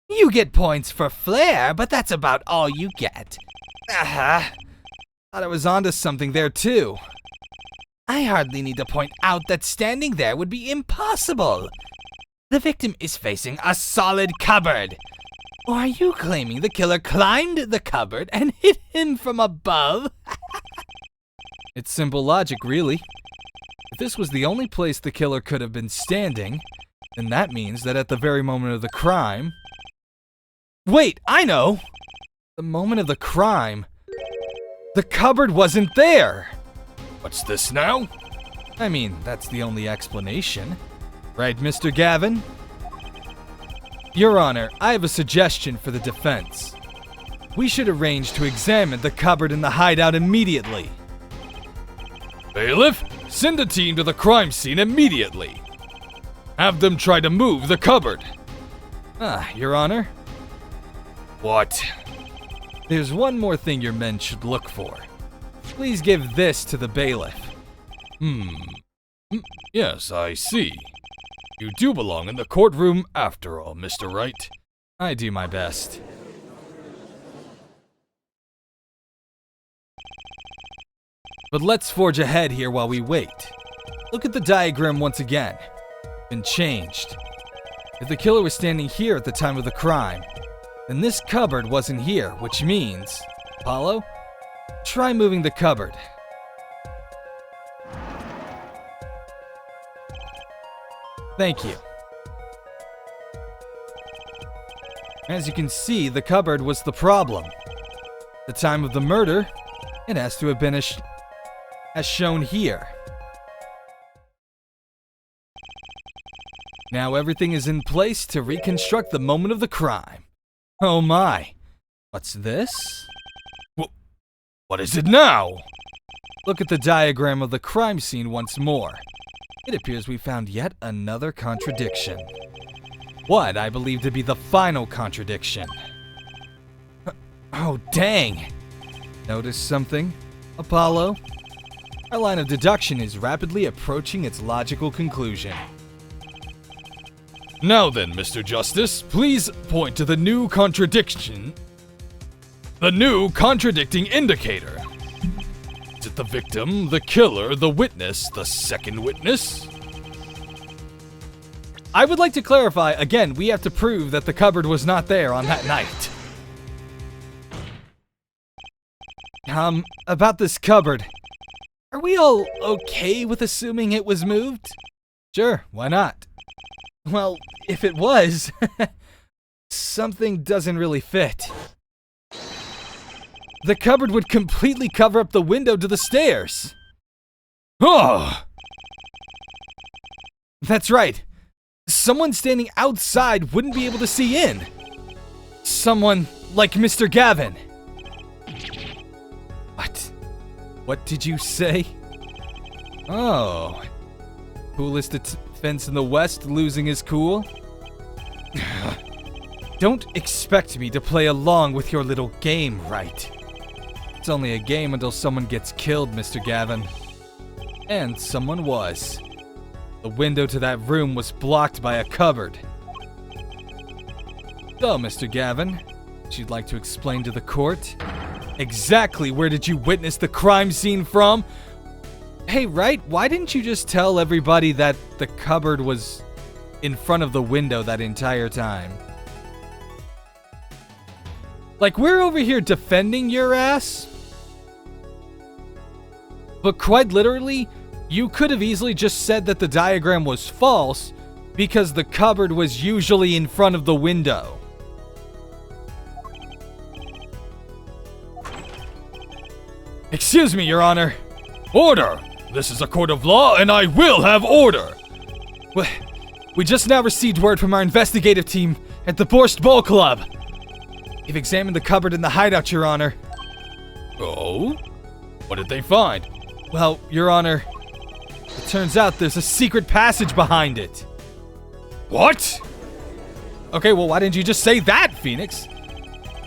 A: You get points for flair, but that's about all you get. Thought I was onto something there too. I hardly need to point out that standing there would be impossible. The victim is facing a solid cupboard. Or are you claiming the killer climbed the cupboard and hit him from above?
B: It's simple logic, really. If this was the only place the killer could have been standing, then that means that at the very moment of the crime...
A: Wait, I know!
B: The moment of the crime, the cupboard wasn't there!
C: What's this now?
B: I mean, that's the only explanation. Right, Mr. Gavin? Your Honor, I have a suggestion for the defense. We should arrange to examine the cupboard in the hideout immediately.
C: Bailiff, send a team to the crime scene immediately. Have them try to move the cupboard.
B: Your Honor?
C: What?
B: There's one more thing your men should look for. Please give this to the bailiff.
C: Yes, I see. You do belong in the courtroom after all, Mr. Wright.
B: I do my best. But let's forge ahead here while we wait. Look at the diagram once again. Been changed. If the killer was standing here at the time of the crime, then this cupboard wasn't here, which means... Apollo? Try moving the cupboard. Thank you. As you can see, the cupboard was the problem. The time of the murder, it has to have been as shown here. Now everything is in place to reconstruct the moment of the crime. Oh my. What's this?
C: What is it now?
B: Look at the diagram of the crime scene once more. It appears we found yet another contradiction. What I believe to be the final contradiction. Oh, dang! Notice something, Apollo? Our line of deduction is rapidly approaching its logical conclusion.
C: Now then, Mr. Justice, please point to the new contradiction. The new contradicting indicator. Is it the victim, the killer, the witness, the second witness?
A: I would like to clarify, again, we have to prove that the cupboard was not there on that night.
B: About this cupboard. Are we all okay with assuming it was moved?
A: Sure, why not?
B: Well, if it was, something doesn't really fit. The cupboard would completely cover up the window to the stairs.
C: Oh!
B: That's right. Someone standing outside wouldn't be able to see in. Someone like Mr. Gavin. What? What did you say? Oh. Coolest defense in the West losing his cool? Don't expect me to play along with your little game, right? It's only a game until someone gets killed, Mr. Gavin. And someone was. The window to that room was blocked by a cupboard. So, Mr. Gavin, you'd like to explain to the court exactly where did you witness the crime scene from? Hey, Wright, why didn't you just tell everybody that the cupboard was in front of the window that entire time? Like, we're over here defending your ass, but quite literally, you could have easily just said that the diagram was false because the cupboard was usually in front of the window.
C: Excuse me, Your Honor. Order! This is a court of law, and I will have order!
B: We just now received word from our investigative team at the Borscht Bowl Club. They've examined the cupboard in the hideout, Your Honor.
C: Oh? What did they find?
B: Well, Your Honor, it turns out there's a secret passage behind it.
C: What?
B: Okay, well, why didn't you just say that, Phoenix?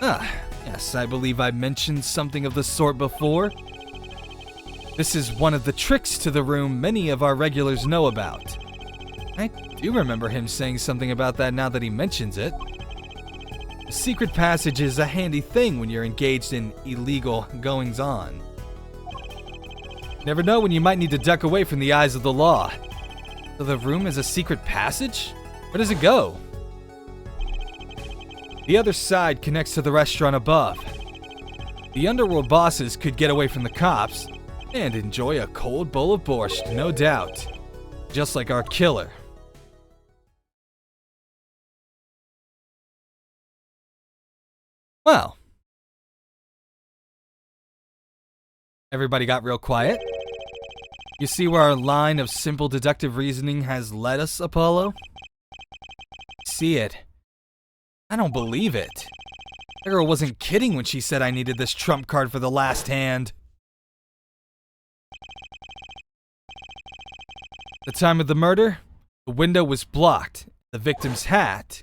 B: Yes, I believe I mentioned something of the sort before. This is one of the tricks to the room many of our regulars know about. I do remember him saying something about that now that he mentions it. The secret passage is a handy thing when you're engaged in illegal goings-on. Never know when you might need to duck away from the eyes of the law. So the room is a secret passage? Where does it go? The other side connects to the restaurant above. The underworld bosses could get away from the cops and enjoy a cold bowl of borscht, no doubt. Just like our killer. Well. Everybody got real quiet. You see where our line of simple deductive reasoning has led us, Apollo? See it. I don't believe it. That girl wasn't kidding when she said I needed this trump card for the last hand. The time of the murder, the window was blocked. The victim's hat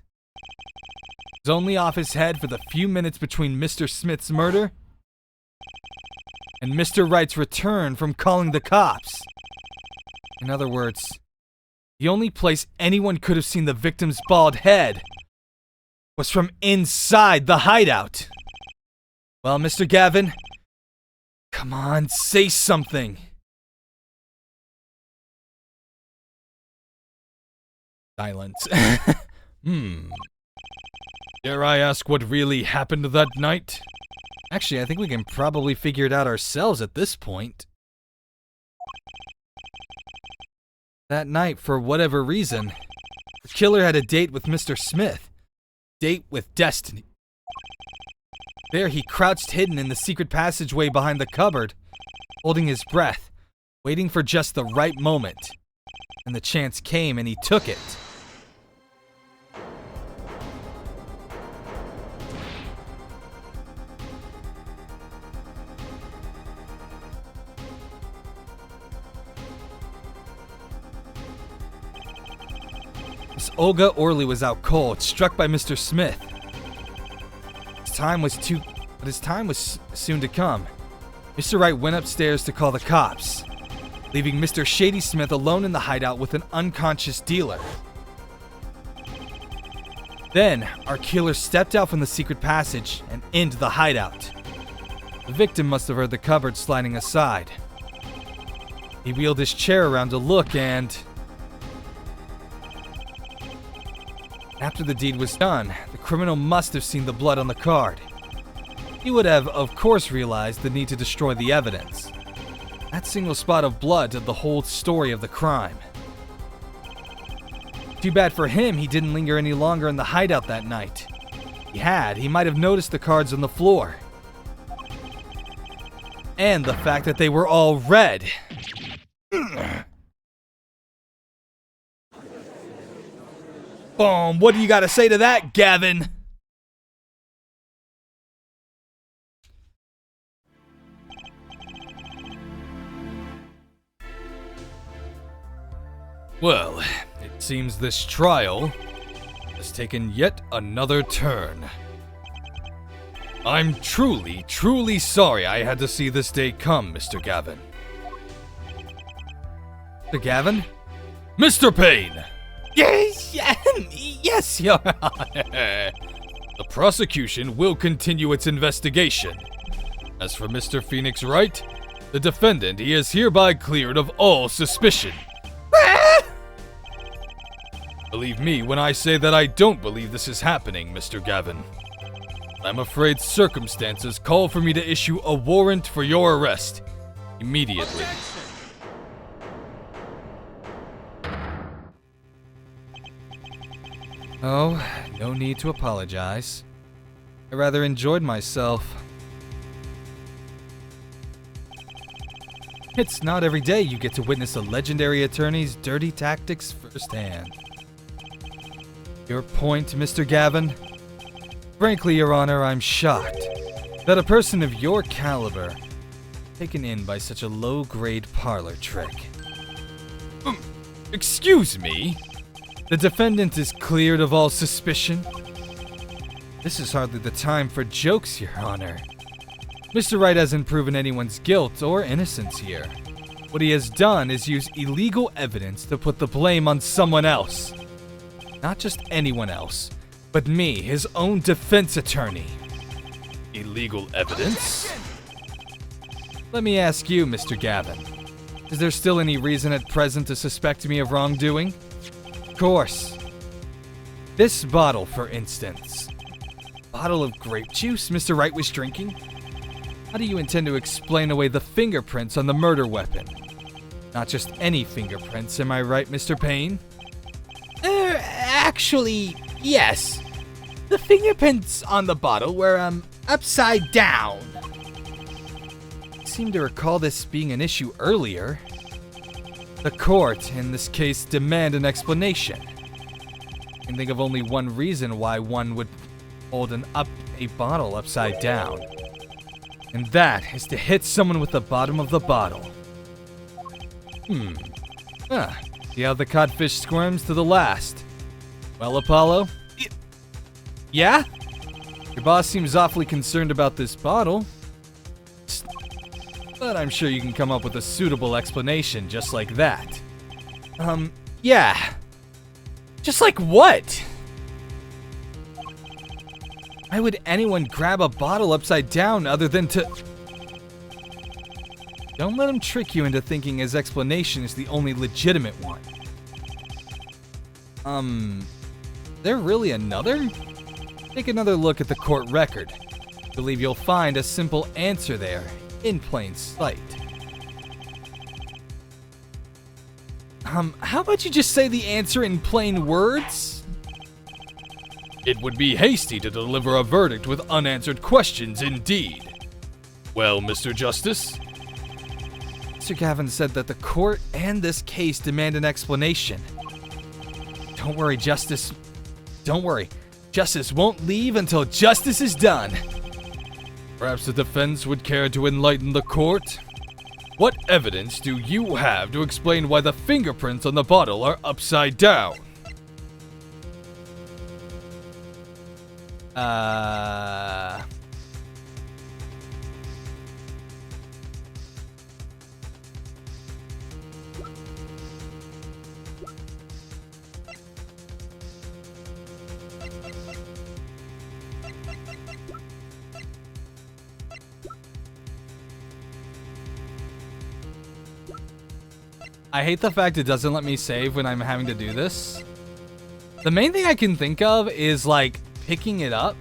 B: was only off his head for the few minutes between Mr. Smith's murder and Mr. Wright's return from calling the cops. In other words, the only place anyone could have seen the victim's bald head was from inside the hideout. Well, Mr. Gavin, come on, say something. Silence.
C: Dare I ask what really happened that night?
B: Actually, I think we can probably figure it out ourselves at this point. That night, for whatever reason, the killer had a date with Mr. Smith. Date with destiny. There he crouched hidden in the secret passageway behind the cupboard, holding his breath, waiting for just the right moment. And the chance came and he took it. Miss Olga Orley was out cold, struck by Mr. Smith. His time was soon to come. Mr. Wright went upstairs to call the cops, leaving Mr. Shady Smith alone in the hideout with an unconscious dealer. Then, our killer stepped out from the secret passage and into the hideout. The victim must have heard the cupboard sliding aside. He wheeled his chair around to look and... After the deed was done, the criminal must have seen the blood on the card. He would have, of course, realized the need to destroy the evidence. That single spot of blood told the whole story of the crime. Too bad for him he didn't linger any longer in the hideout that night. If he had, he might have noticed the cards on the floor. And the fact that they were all red. Boom, what do you got to say to that, Gavin?
C: Well, it seems this trial has taken yet another turn. I'm truly, truly sorry I had to see this day come, Mr. Gavin.
B: Mr. Gavin?
C: Mr. Payne!
A: Yes, Your Honor.
C: The prosecution will continue its investigation. As for Mr. Phoenix Wright, the defendant, he is hereby cleared of all suspicion. Believe me when I say that I don't believe this is happening, Mr. Gavin. I'm afraid circumstances call for me to issue a warrant for your arrest immediately.
B: Oh, no need to apologize. I rather enjoyed myself. It's not every day you get to witness a legendary attorney's dirty tactics firsthand. Your point, Mr. Gavin? Frankly, Your Honor, I'm shocked that a person of your caliber taken in by such a low-grade parlor trick.
C: Excuse me?
B: The defendant is cleared of all suspicion. This is hardly the time for jokes, Your Honor. Mr. Wright hasn't proven anyone's guilt or innocence here. What he has done is use illegal evidence to put the blame on someone else. Not just anyone else, but me, his own defense attorney.
C: Illegal evidence?
B: Let me ask you, Mr. Gavin. Is there still any reason at present to suspect me of wrongdoing? Of course. This bottle, for instance. Bottle of grape juice Mr. Wright was drinking? How do you intend to explain away the fingerprints on the murder weapon? Not just any fingerprints, am I right, Mr. Payne?
A: Actually, yes. The fingerprints on the bottle were, upside down.
B: I seem to recall this being an issue earlier. The court, in this case, demand an explanation. I can think of only one reason why one would hold a bottle upside down. And that is to hit someone with the bottom of the bottle. See how the codfish squirms to the last. Well, Apollo? Yeah? Your boss seems awfully concerned about this bottle. But I'm sure you can come up with a suitable explanation just like that.
A: Yeah. Just like what?
B: Why would anyone grab a bottle upside down other than to... Don't let him trick you into thinking his explanation is the only legitimate one. There really another? Take another look at the court record. Believe you'll find a simple answer there, in plain sight. How about you just say the answer in plain words?
C: It would be hasty to deliver a verdict with unanswered questions indeed. Well, Mr. Justice?
B: Mr. Gavin said that the court and this case demand an explanation. Don't worry, Justice. Don't worry. Justice won't leave until justice is done.
C: Perhaps the defense would care to enlighten the court? What evidence do you have to explain why the fingerprints on the bottle are upside down?
B: I hate the fact it doesn't let me save when I'm having to do this. The main thing I can think of is like picking it up.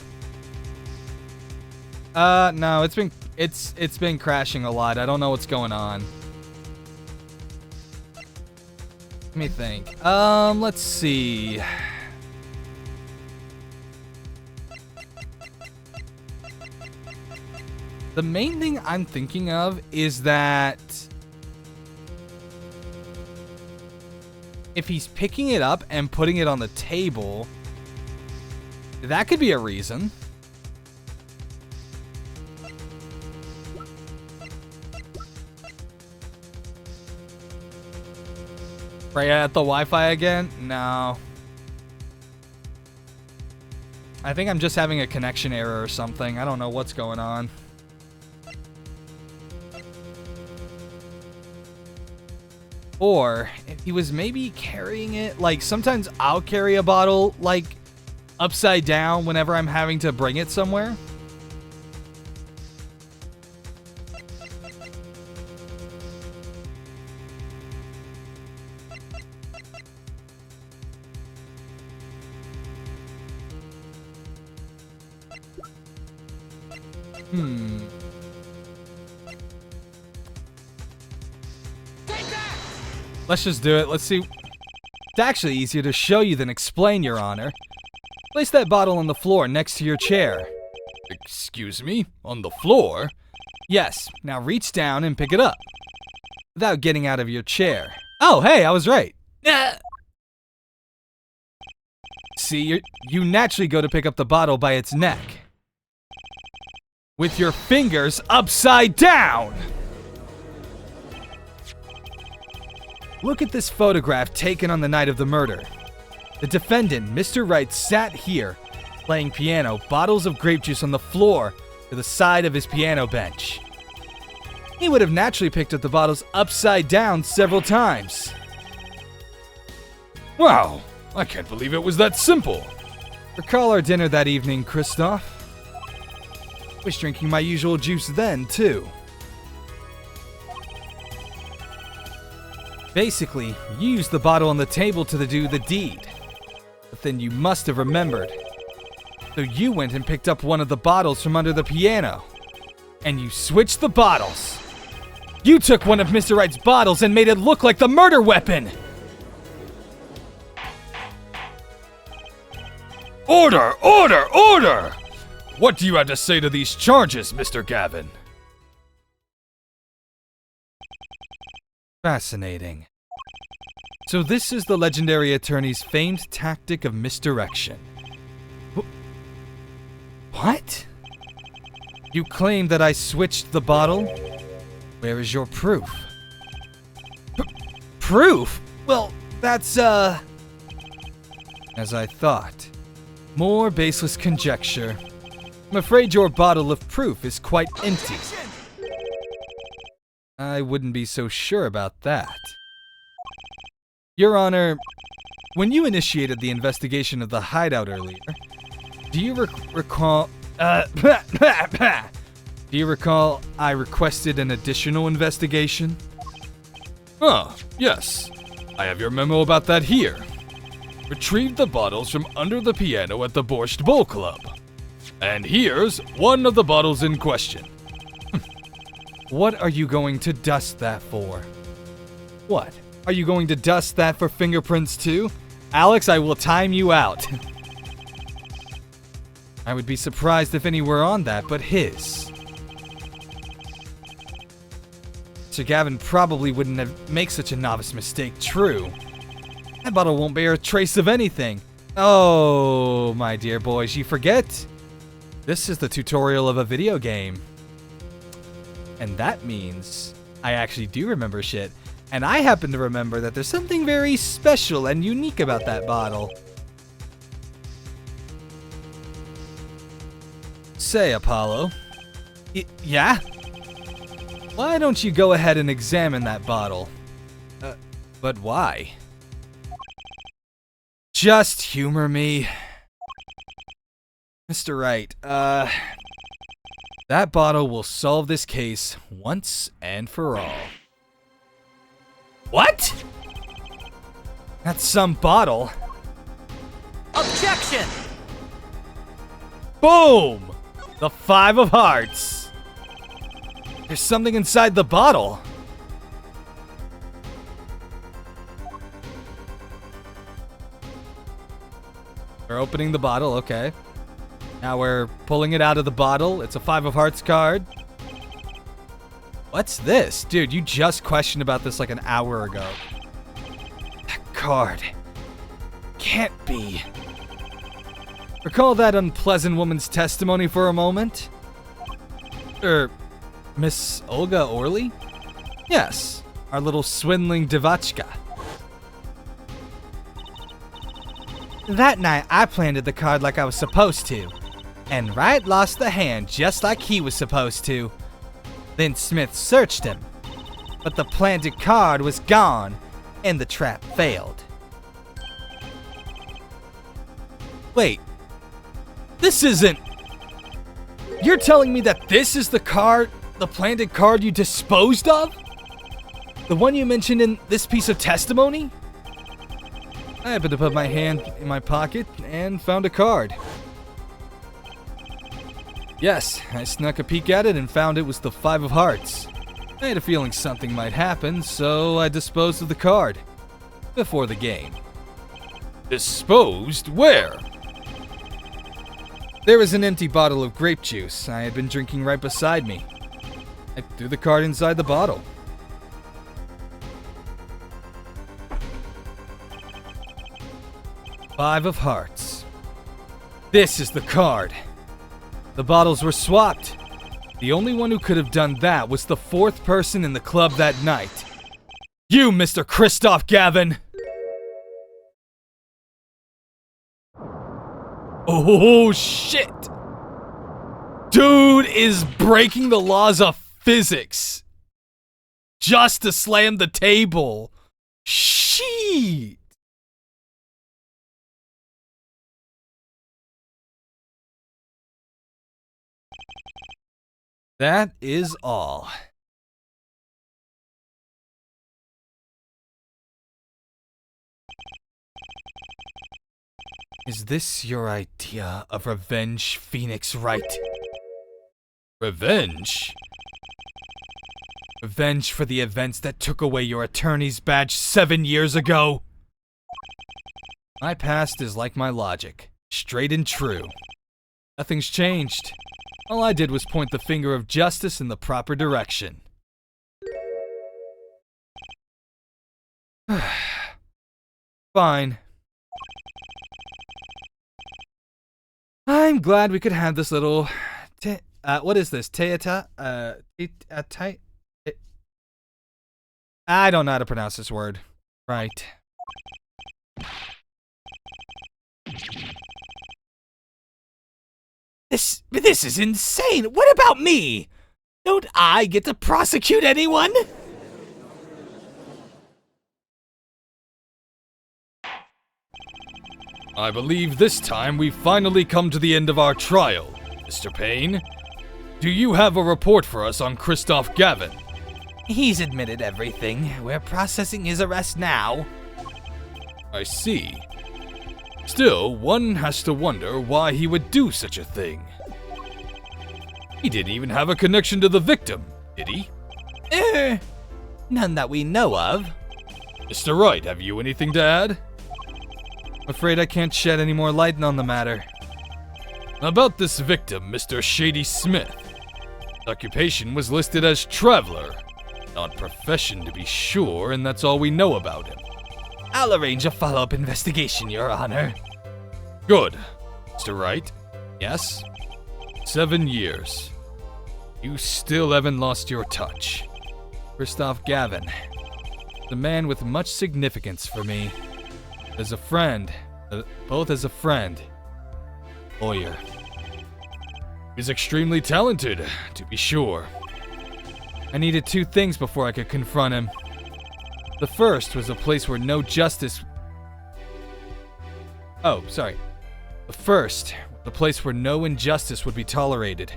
B: No, it's been crashing a lot. I don't know what's going on. Let me think. Let's see. The main thing I'm thinking of is that if he's picking it up and putting it on the table, that could be a reason. Right at the Wi-Fi again? No. I think I'm just having a connection error or something. I don't know what's going on.
A: Or if he was maybe carrying it, like sometimes I'll carry a bottle like upside down whenever I'm having to bring it somewhere. Let's just do it. Let's see. It's actually easier to show you than explain, Your Honor. Place that bottle on the floor next to your chair.
C: Excuse me? On the floor?
A: Yes. Now reach down and pick it up. Without getting out of your chair. Oh, hey, I was right. See, you naturally go to pick up the bottle by its neck. With your fingers upside down! Look at this photograph taken on the night of the murder. The defendant, Mr. Wright, sat here, playing piano, bottles of grape juice on the floor to the side of his piano bench. He would have naturally picked up the bottles upside down several times.
C: Wow, I can't believe it was that simple.
A: Recall our dinner that evening, Christoph. I was drinking my usual juice then, too. Basically, you used the bottle on the table to do the deed. But then you must have remembered. So you went and picked up one of the bottles from under the piano. And you switched the bottles. You took one of Mr. Wright's bottles and made it look like the murder weapon!
C: Order! Order! Order! What do you have to say to these charges, Mr. Gavin?
A: Fascinating. So this is the legendary attorney's famed tactic of misdirection. What? You claim that I switched the bottle? Where is your proof? Proof? Well, that's, As I thought. More baseless conjecture. I'm afraid your bottle of proof is quite empty. I wouldn't be so sure about that. Your Honor, when you initiated the investigation of the hideout earlier, do you recall... do you recall I requested an additional investigation?
C: Ah, yes. I have your memo about that here. Retrieved the bottles from under the piano at the Borscht Bowl Club. And here's one of the bottles in question.
A: What are you going to dust that for? What? Are you going to dust that for fingerprints too? Alex, I will time you out. I would be surprised if any were on that but his. Sir Gavin probably wouldn't make such a novice mistake, true. That bottle won't bear a trace of anything. Oh, my dear boys, you forget? This is the tutorial of a video game. And that means I actually do remember shit. And I happen to remember that there's something very special and unique about that bottle. Say, Apollo. Yeah? Why don't you go ahead and examine that bottle? But why? Just humor me. Mr. Wright, that bottle will solve this case once and for all. What? That's some bottle.
D: Objection!
A: Boom! The 5 of hearts. There's something inside the bottle. We're opening the bottle, okay. Now we're pulling it out of the bottle. It's a 5 of hearts card. What's this? Dude, you just questioned about this like an hour ago. That card. Can't be. Recall that unpleasant woman's testimony for a moment? Miss Olga Orley? Yes, our little swindling Devachka. That night, I planted the card like I was supposed to. And Wright lost the hand just like he was supposed to. Then Smith searched him. But the planted card was gone,
B: and the trap failed. Wait,
A: this isn't... You're telling me that this is the card, the planted card you disposed of? The one you mentioned in this piece of testimony?
B: I happened to put my hand in my pocket and found a card. Yes, I snuck a peek at it and found it was the 5 of Hearts. I had a feeling something might happen, so I disposed of the card. Before the game.
C: Disposed? Where?
B: There was an empty bottle of grape juice I had been drinking right beside me. I threw the card inside the bottle. Five of Hearts. This is the card. The bottles were swapped. The only one who could have done that was the 4th person in the club that night. You, Mr. Christoph Gavin!
A: Oh, shit! Dude is breaking the laws of physics just to slam the table. Shit!
B: That is all. Is this your idea of revenge, Phoenix Wright?
C: Revenge?
B: Revenge for the events that took away your attorney's badge 7 years ago? My past is like my logic, straight and true. Nothing's changed. All I did was point the finger of justice in the proper direction. Fine. I'm glad we could have this little... what is this? Teata? I don't know how to pronounce this word. Right.
A: This is insane. What about me? Don't I get to prosecute anyone?
C: I believe this time we've finally come to the end of our trial. Mr. Payne, do you have a report for us on Christoph Gavin?
B: He's admitted everything. We're processing his arrest now.
C: I see. Still, one has to wonder why he would do such a thing. He didn't even have a connection to the victim, did he?
B: None that we know of.
C: Mr. Wright, have you anything to add?
B: I'm afraid I can't shed any more light on the matter.
C: About this victim, Mr. Shady Smith. His occupation was listed as traveler. Not profession to be sure, and that's all we know about him.
B: I'll arrange a follow-up investigation, Your Honor.
C: Good. Mr. Wright? Yes? 7 years. You still haven't lost your touch.
B: Christoph Gavin. The man with much significance for me. As a friend. Both as a friend. Lawyer.
C: He's extremely talented, to be sure.
B: I needed 2 things before I could confront him. The first was a place where no justice... The first, the place where no injustice would be tolerated.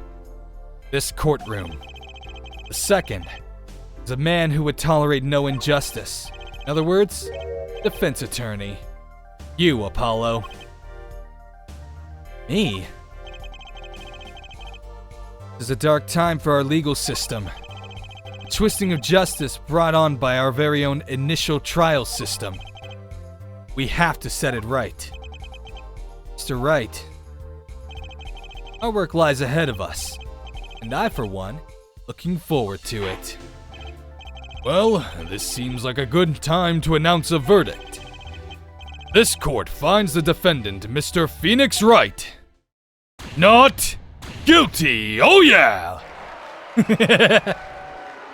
B: This courtroom. The second, was a man who would tolerate no injustice. In other words, defense attorney. You, Apollo. Me? This is a dark time for our legal system. A twisting of justice brought on by our very own initial trial system. We have to set it right. Mr. Wright, our work lies ahead of us, and I, for one, looking forward to it.
C: Well, this seems like a good time to announce a verdict. This court finds the defendant, Mr. Phoenix Wright, not guilty. Oh yeah!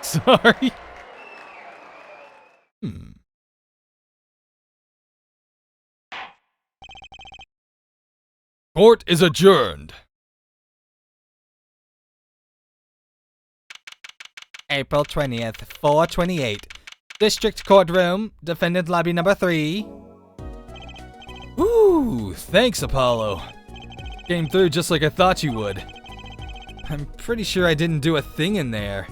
A: Sorry.
C: Court is adjourned.
B: April 20th, 4:28. District Courtroom, Defendant Lobby number 3.
C: Ooh, thanks, Apollo. Came through just like I thought you would.
B: I'm pretty sure I didn't do a thing in there.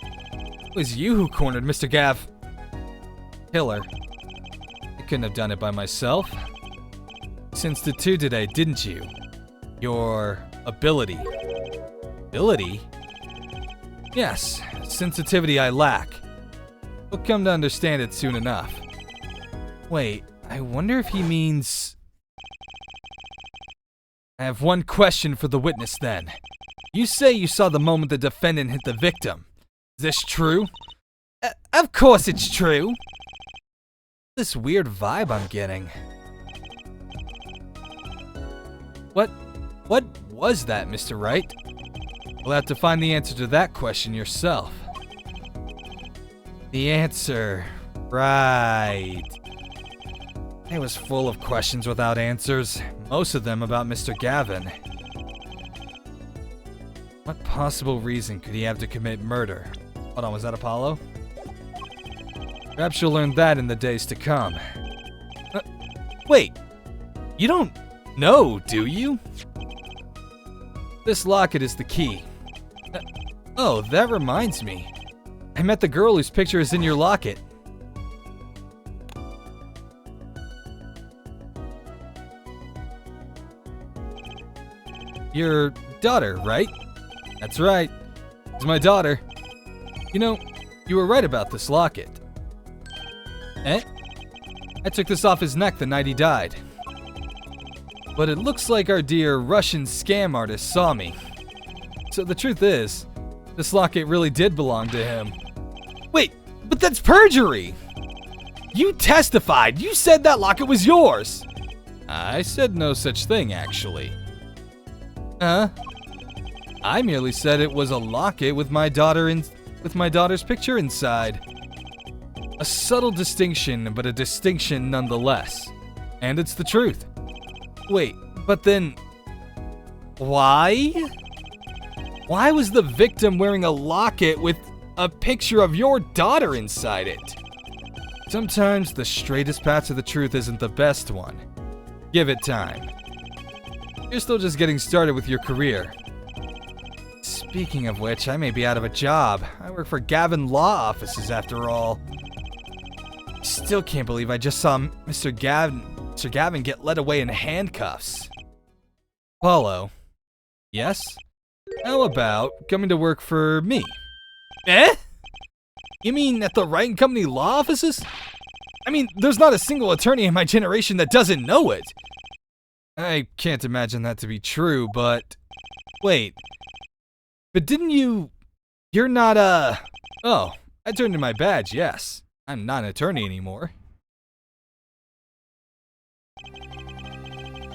B: It was you who cornered Mr. Gav. Killer. I couldn't have done it by myself. Sensed it too today, didn't you? Your ability. Ability? Yes, sensitivity I lack. We'll come to understand it soon enough. Wait, I wonder if he means... I have one question for the witness then. You say you saw the moment the defendant hit the victim. Is this true? Of course it's true! This weird vibe I'm getting. What was that, Mr. Wright? We'll have to find the answer to that question yourself. The answer... right. It was full of questions without answers, most of them about Mr. Gavin. What possible reason could he have to commit murder? Hold on, was that Apollo? Perhaps you'll learn that in the days to come. Wait, you don't know, do you? This locket is the key. Oh, that reminds me. I met the girl whose picture is in your locket. Your daughter, right? That's right. It's my daughter. You know, you were right about this locket. Eh? I took this off his neck the night he died. But it looks like our dear Russian scam artist saw me. So the truth is, this locket really did belong to him. Wait, but that's perjury! You testified! You said that locket was yours! I said no such thing, actually. I merely said it was a locket with my daughter's picture inside. A subtle distinction, but a distinction nonetheless. And it's the truth. Wait, but then... why? Why was the victim wearing a locket with a picture of your daughter inside it? Sometimes the straightest path to the truth isn't the best one. Give it time. You're still just getting started with your career. Speaking of which, I may be out of a job. I work for Gavin Law Offices after all. Still can't believe I just saw Mr. Gavin get led away in handcuffs. Paulo. Yes? How about coming to work for me? Eh? You mean at the Wright & Company law offices? I mean, there's not a single attorney in my generation that doesn't know it. I can't imagine that to be true, but... wait. But didn't you... you're not oh, I turned in my badge, yes. I'm not an attorney anymore.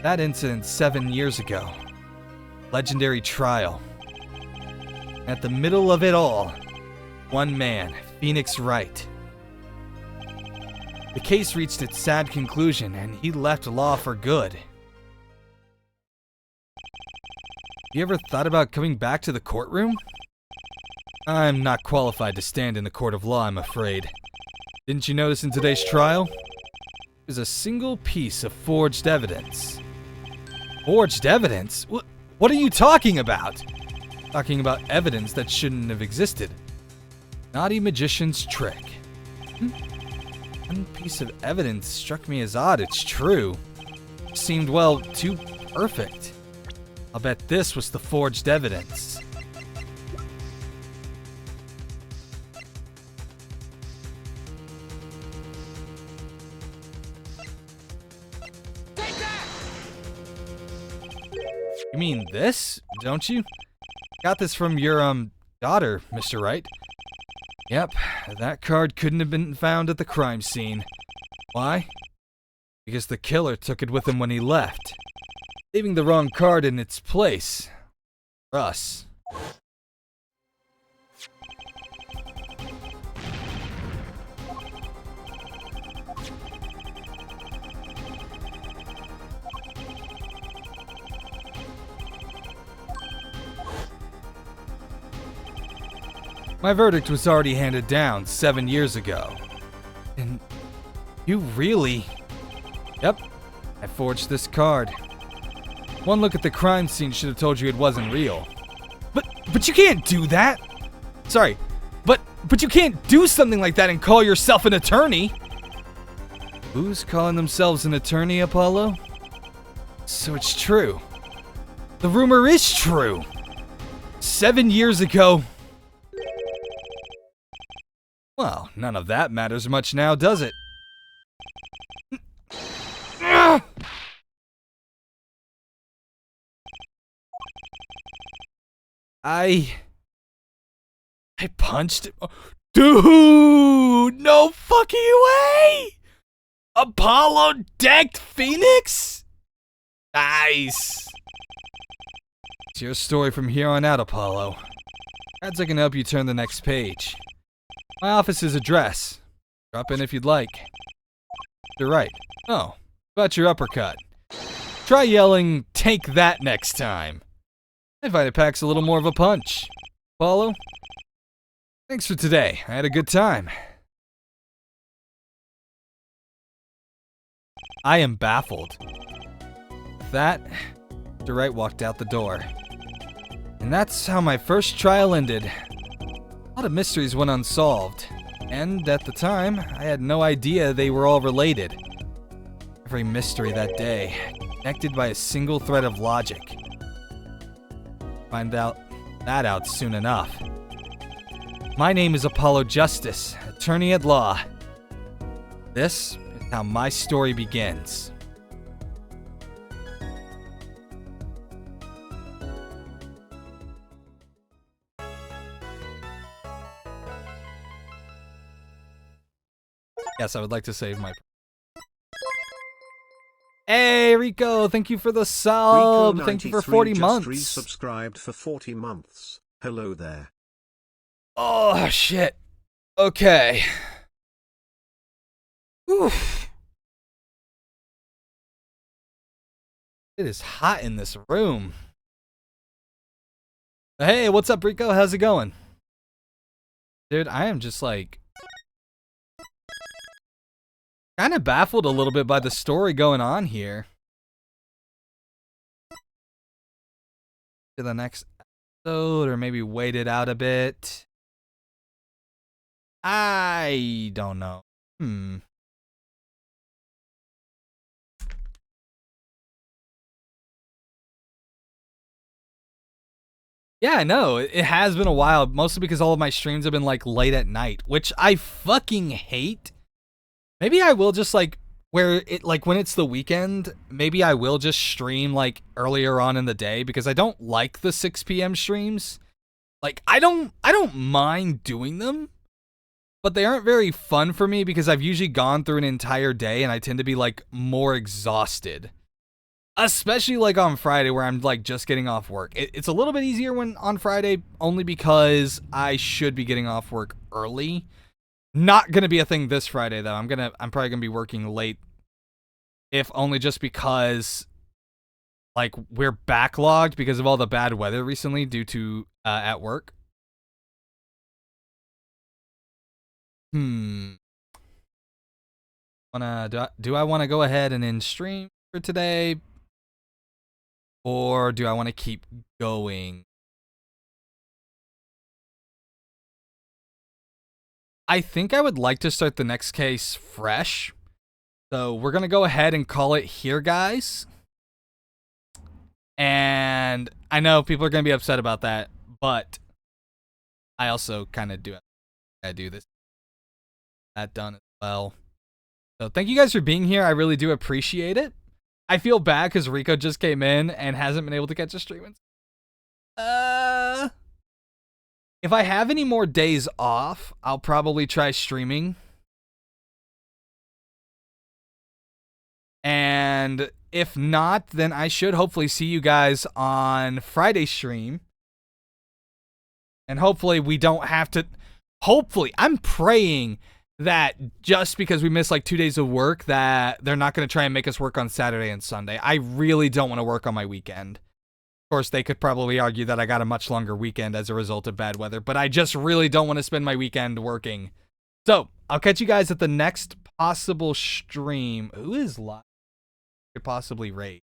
B: That incident 7 years ago. Legendary trial. At the middle of it all, one man, Phoenix Wright. The case reached its sad conclusion, and he left law for good. You ever thought about coming back to the courtroom? I'm not qualified to stand in a court of law, I'm afraid. Didn't you notice in today's trial? There's a single piece of forged evidence. Forged evidence? What are you talking about? Talking about evidence that shouldn't have existed. Naughty magician's trick. One piece of evidence struck me as odd, it's true. Seemed, well, too perfect. I'll bet this was the forged evidence. You mean this, don't you? Got this from your, daughter, Mr. Wright. Yep, that card couldn't have been found at the crime scene. Why? Because the killer took it with him when he left, leaving the wrong card in its place. For us. My verdict was already handed down 7 years ago. And you really... Yep, I forged this card. One look at the crime scene should have told you it wasn't real. But you can't do that! Sorry, but you can't do something like that and call yourself an attorney! Who's calling themselves an attorney, Apollo? So it's true. The rumor is true! 7 years ago... Well, none of that matters much now, does it? I punched him. Dude! No fucking way! Apollo decked Phoenix? Nice. It's your story from here on out, Apollo. Perhaps I can help you turn the next page. My office's address. Drop in if you'd like. You're right. Oh, about your uppercut. Try yelling, "Take that" next time. I find it packs a little more of a punch. Apollo? Thanks for today. I had a good time. I am baffled. With that, Mr. Wright walked out the door. And that's how my first trial ended. A lot of mysteries went unsolved. And at the time, I had no idea they were all related. Every mystery that day, connected by a single thread of logic. Find that out soon enough. My name is Apollo Justice, attorney at law. This is how my story begins. Yes, I would like to save my... Hey, Rico, thank you for the sub. Thank you for 40 months.
D: Resubscribed for 40 months. Hello there.
B: Oh, shit. Okay. Oof. It is hot in this room. Hey, what's up, Rico? How's it going? Dude, I am just like... kind of baffled a little bit by the story going on here. To the next episode, or maybe wait it out a bit. I don't know. Yeah, I know. It has been a while, mostly because all of my streams have been like late at night, which I fucking hate. Maybe I will just like where it like when it's the weekend, maybe I will just stream like earlier on in the day because I don't like the 6 p.m. streams. Like I don't mind doing them, but they aren't very fun for me because I've usually gone through an entire day and I tend to be like more exhausted. Especially like on Friday where I'm like just getting off work. It's a little bit easier when on Friday only because I should be getting off work early. Not gonna be a thing this Friday though. I'm probably gonna be working late, if only just because like we're backlogged because of all the bad weather recently due to at work. Do I want to go ahead and end stream for today, or do I want to keep going? I think I would like to start the next case fresh. So we're going to go ahead and call it here, guys. And I know people are going to be upset about that, but I also kind of do this. That done as well. So thank you guys for being here. I really do appreciate it. I feel bad because Rico just came in and hasn't been able to catch a stream. If I have any more days off, I'll probably try streaming. And if not, then I should hopefully see you guys on Friday's stream. And hopefully we don't have to... Hopefully, I'm praying that just because we missed like 2 days of work that they're not going to try and make us work on Saturday and Sunday. I really don't want to work on my weekend. Of course, they could probably argue that I got a much longer weekend as a result of bad weather, but I just really don't want to spend my weekend working. So,
A: I'll catch you guys at the next possible stream. Who is live? Could possibly raid.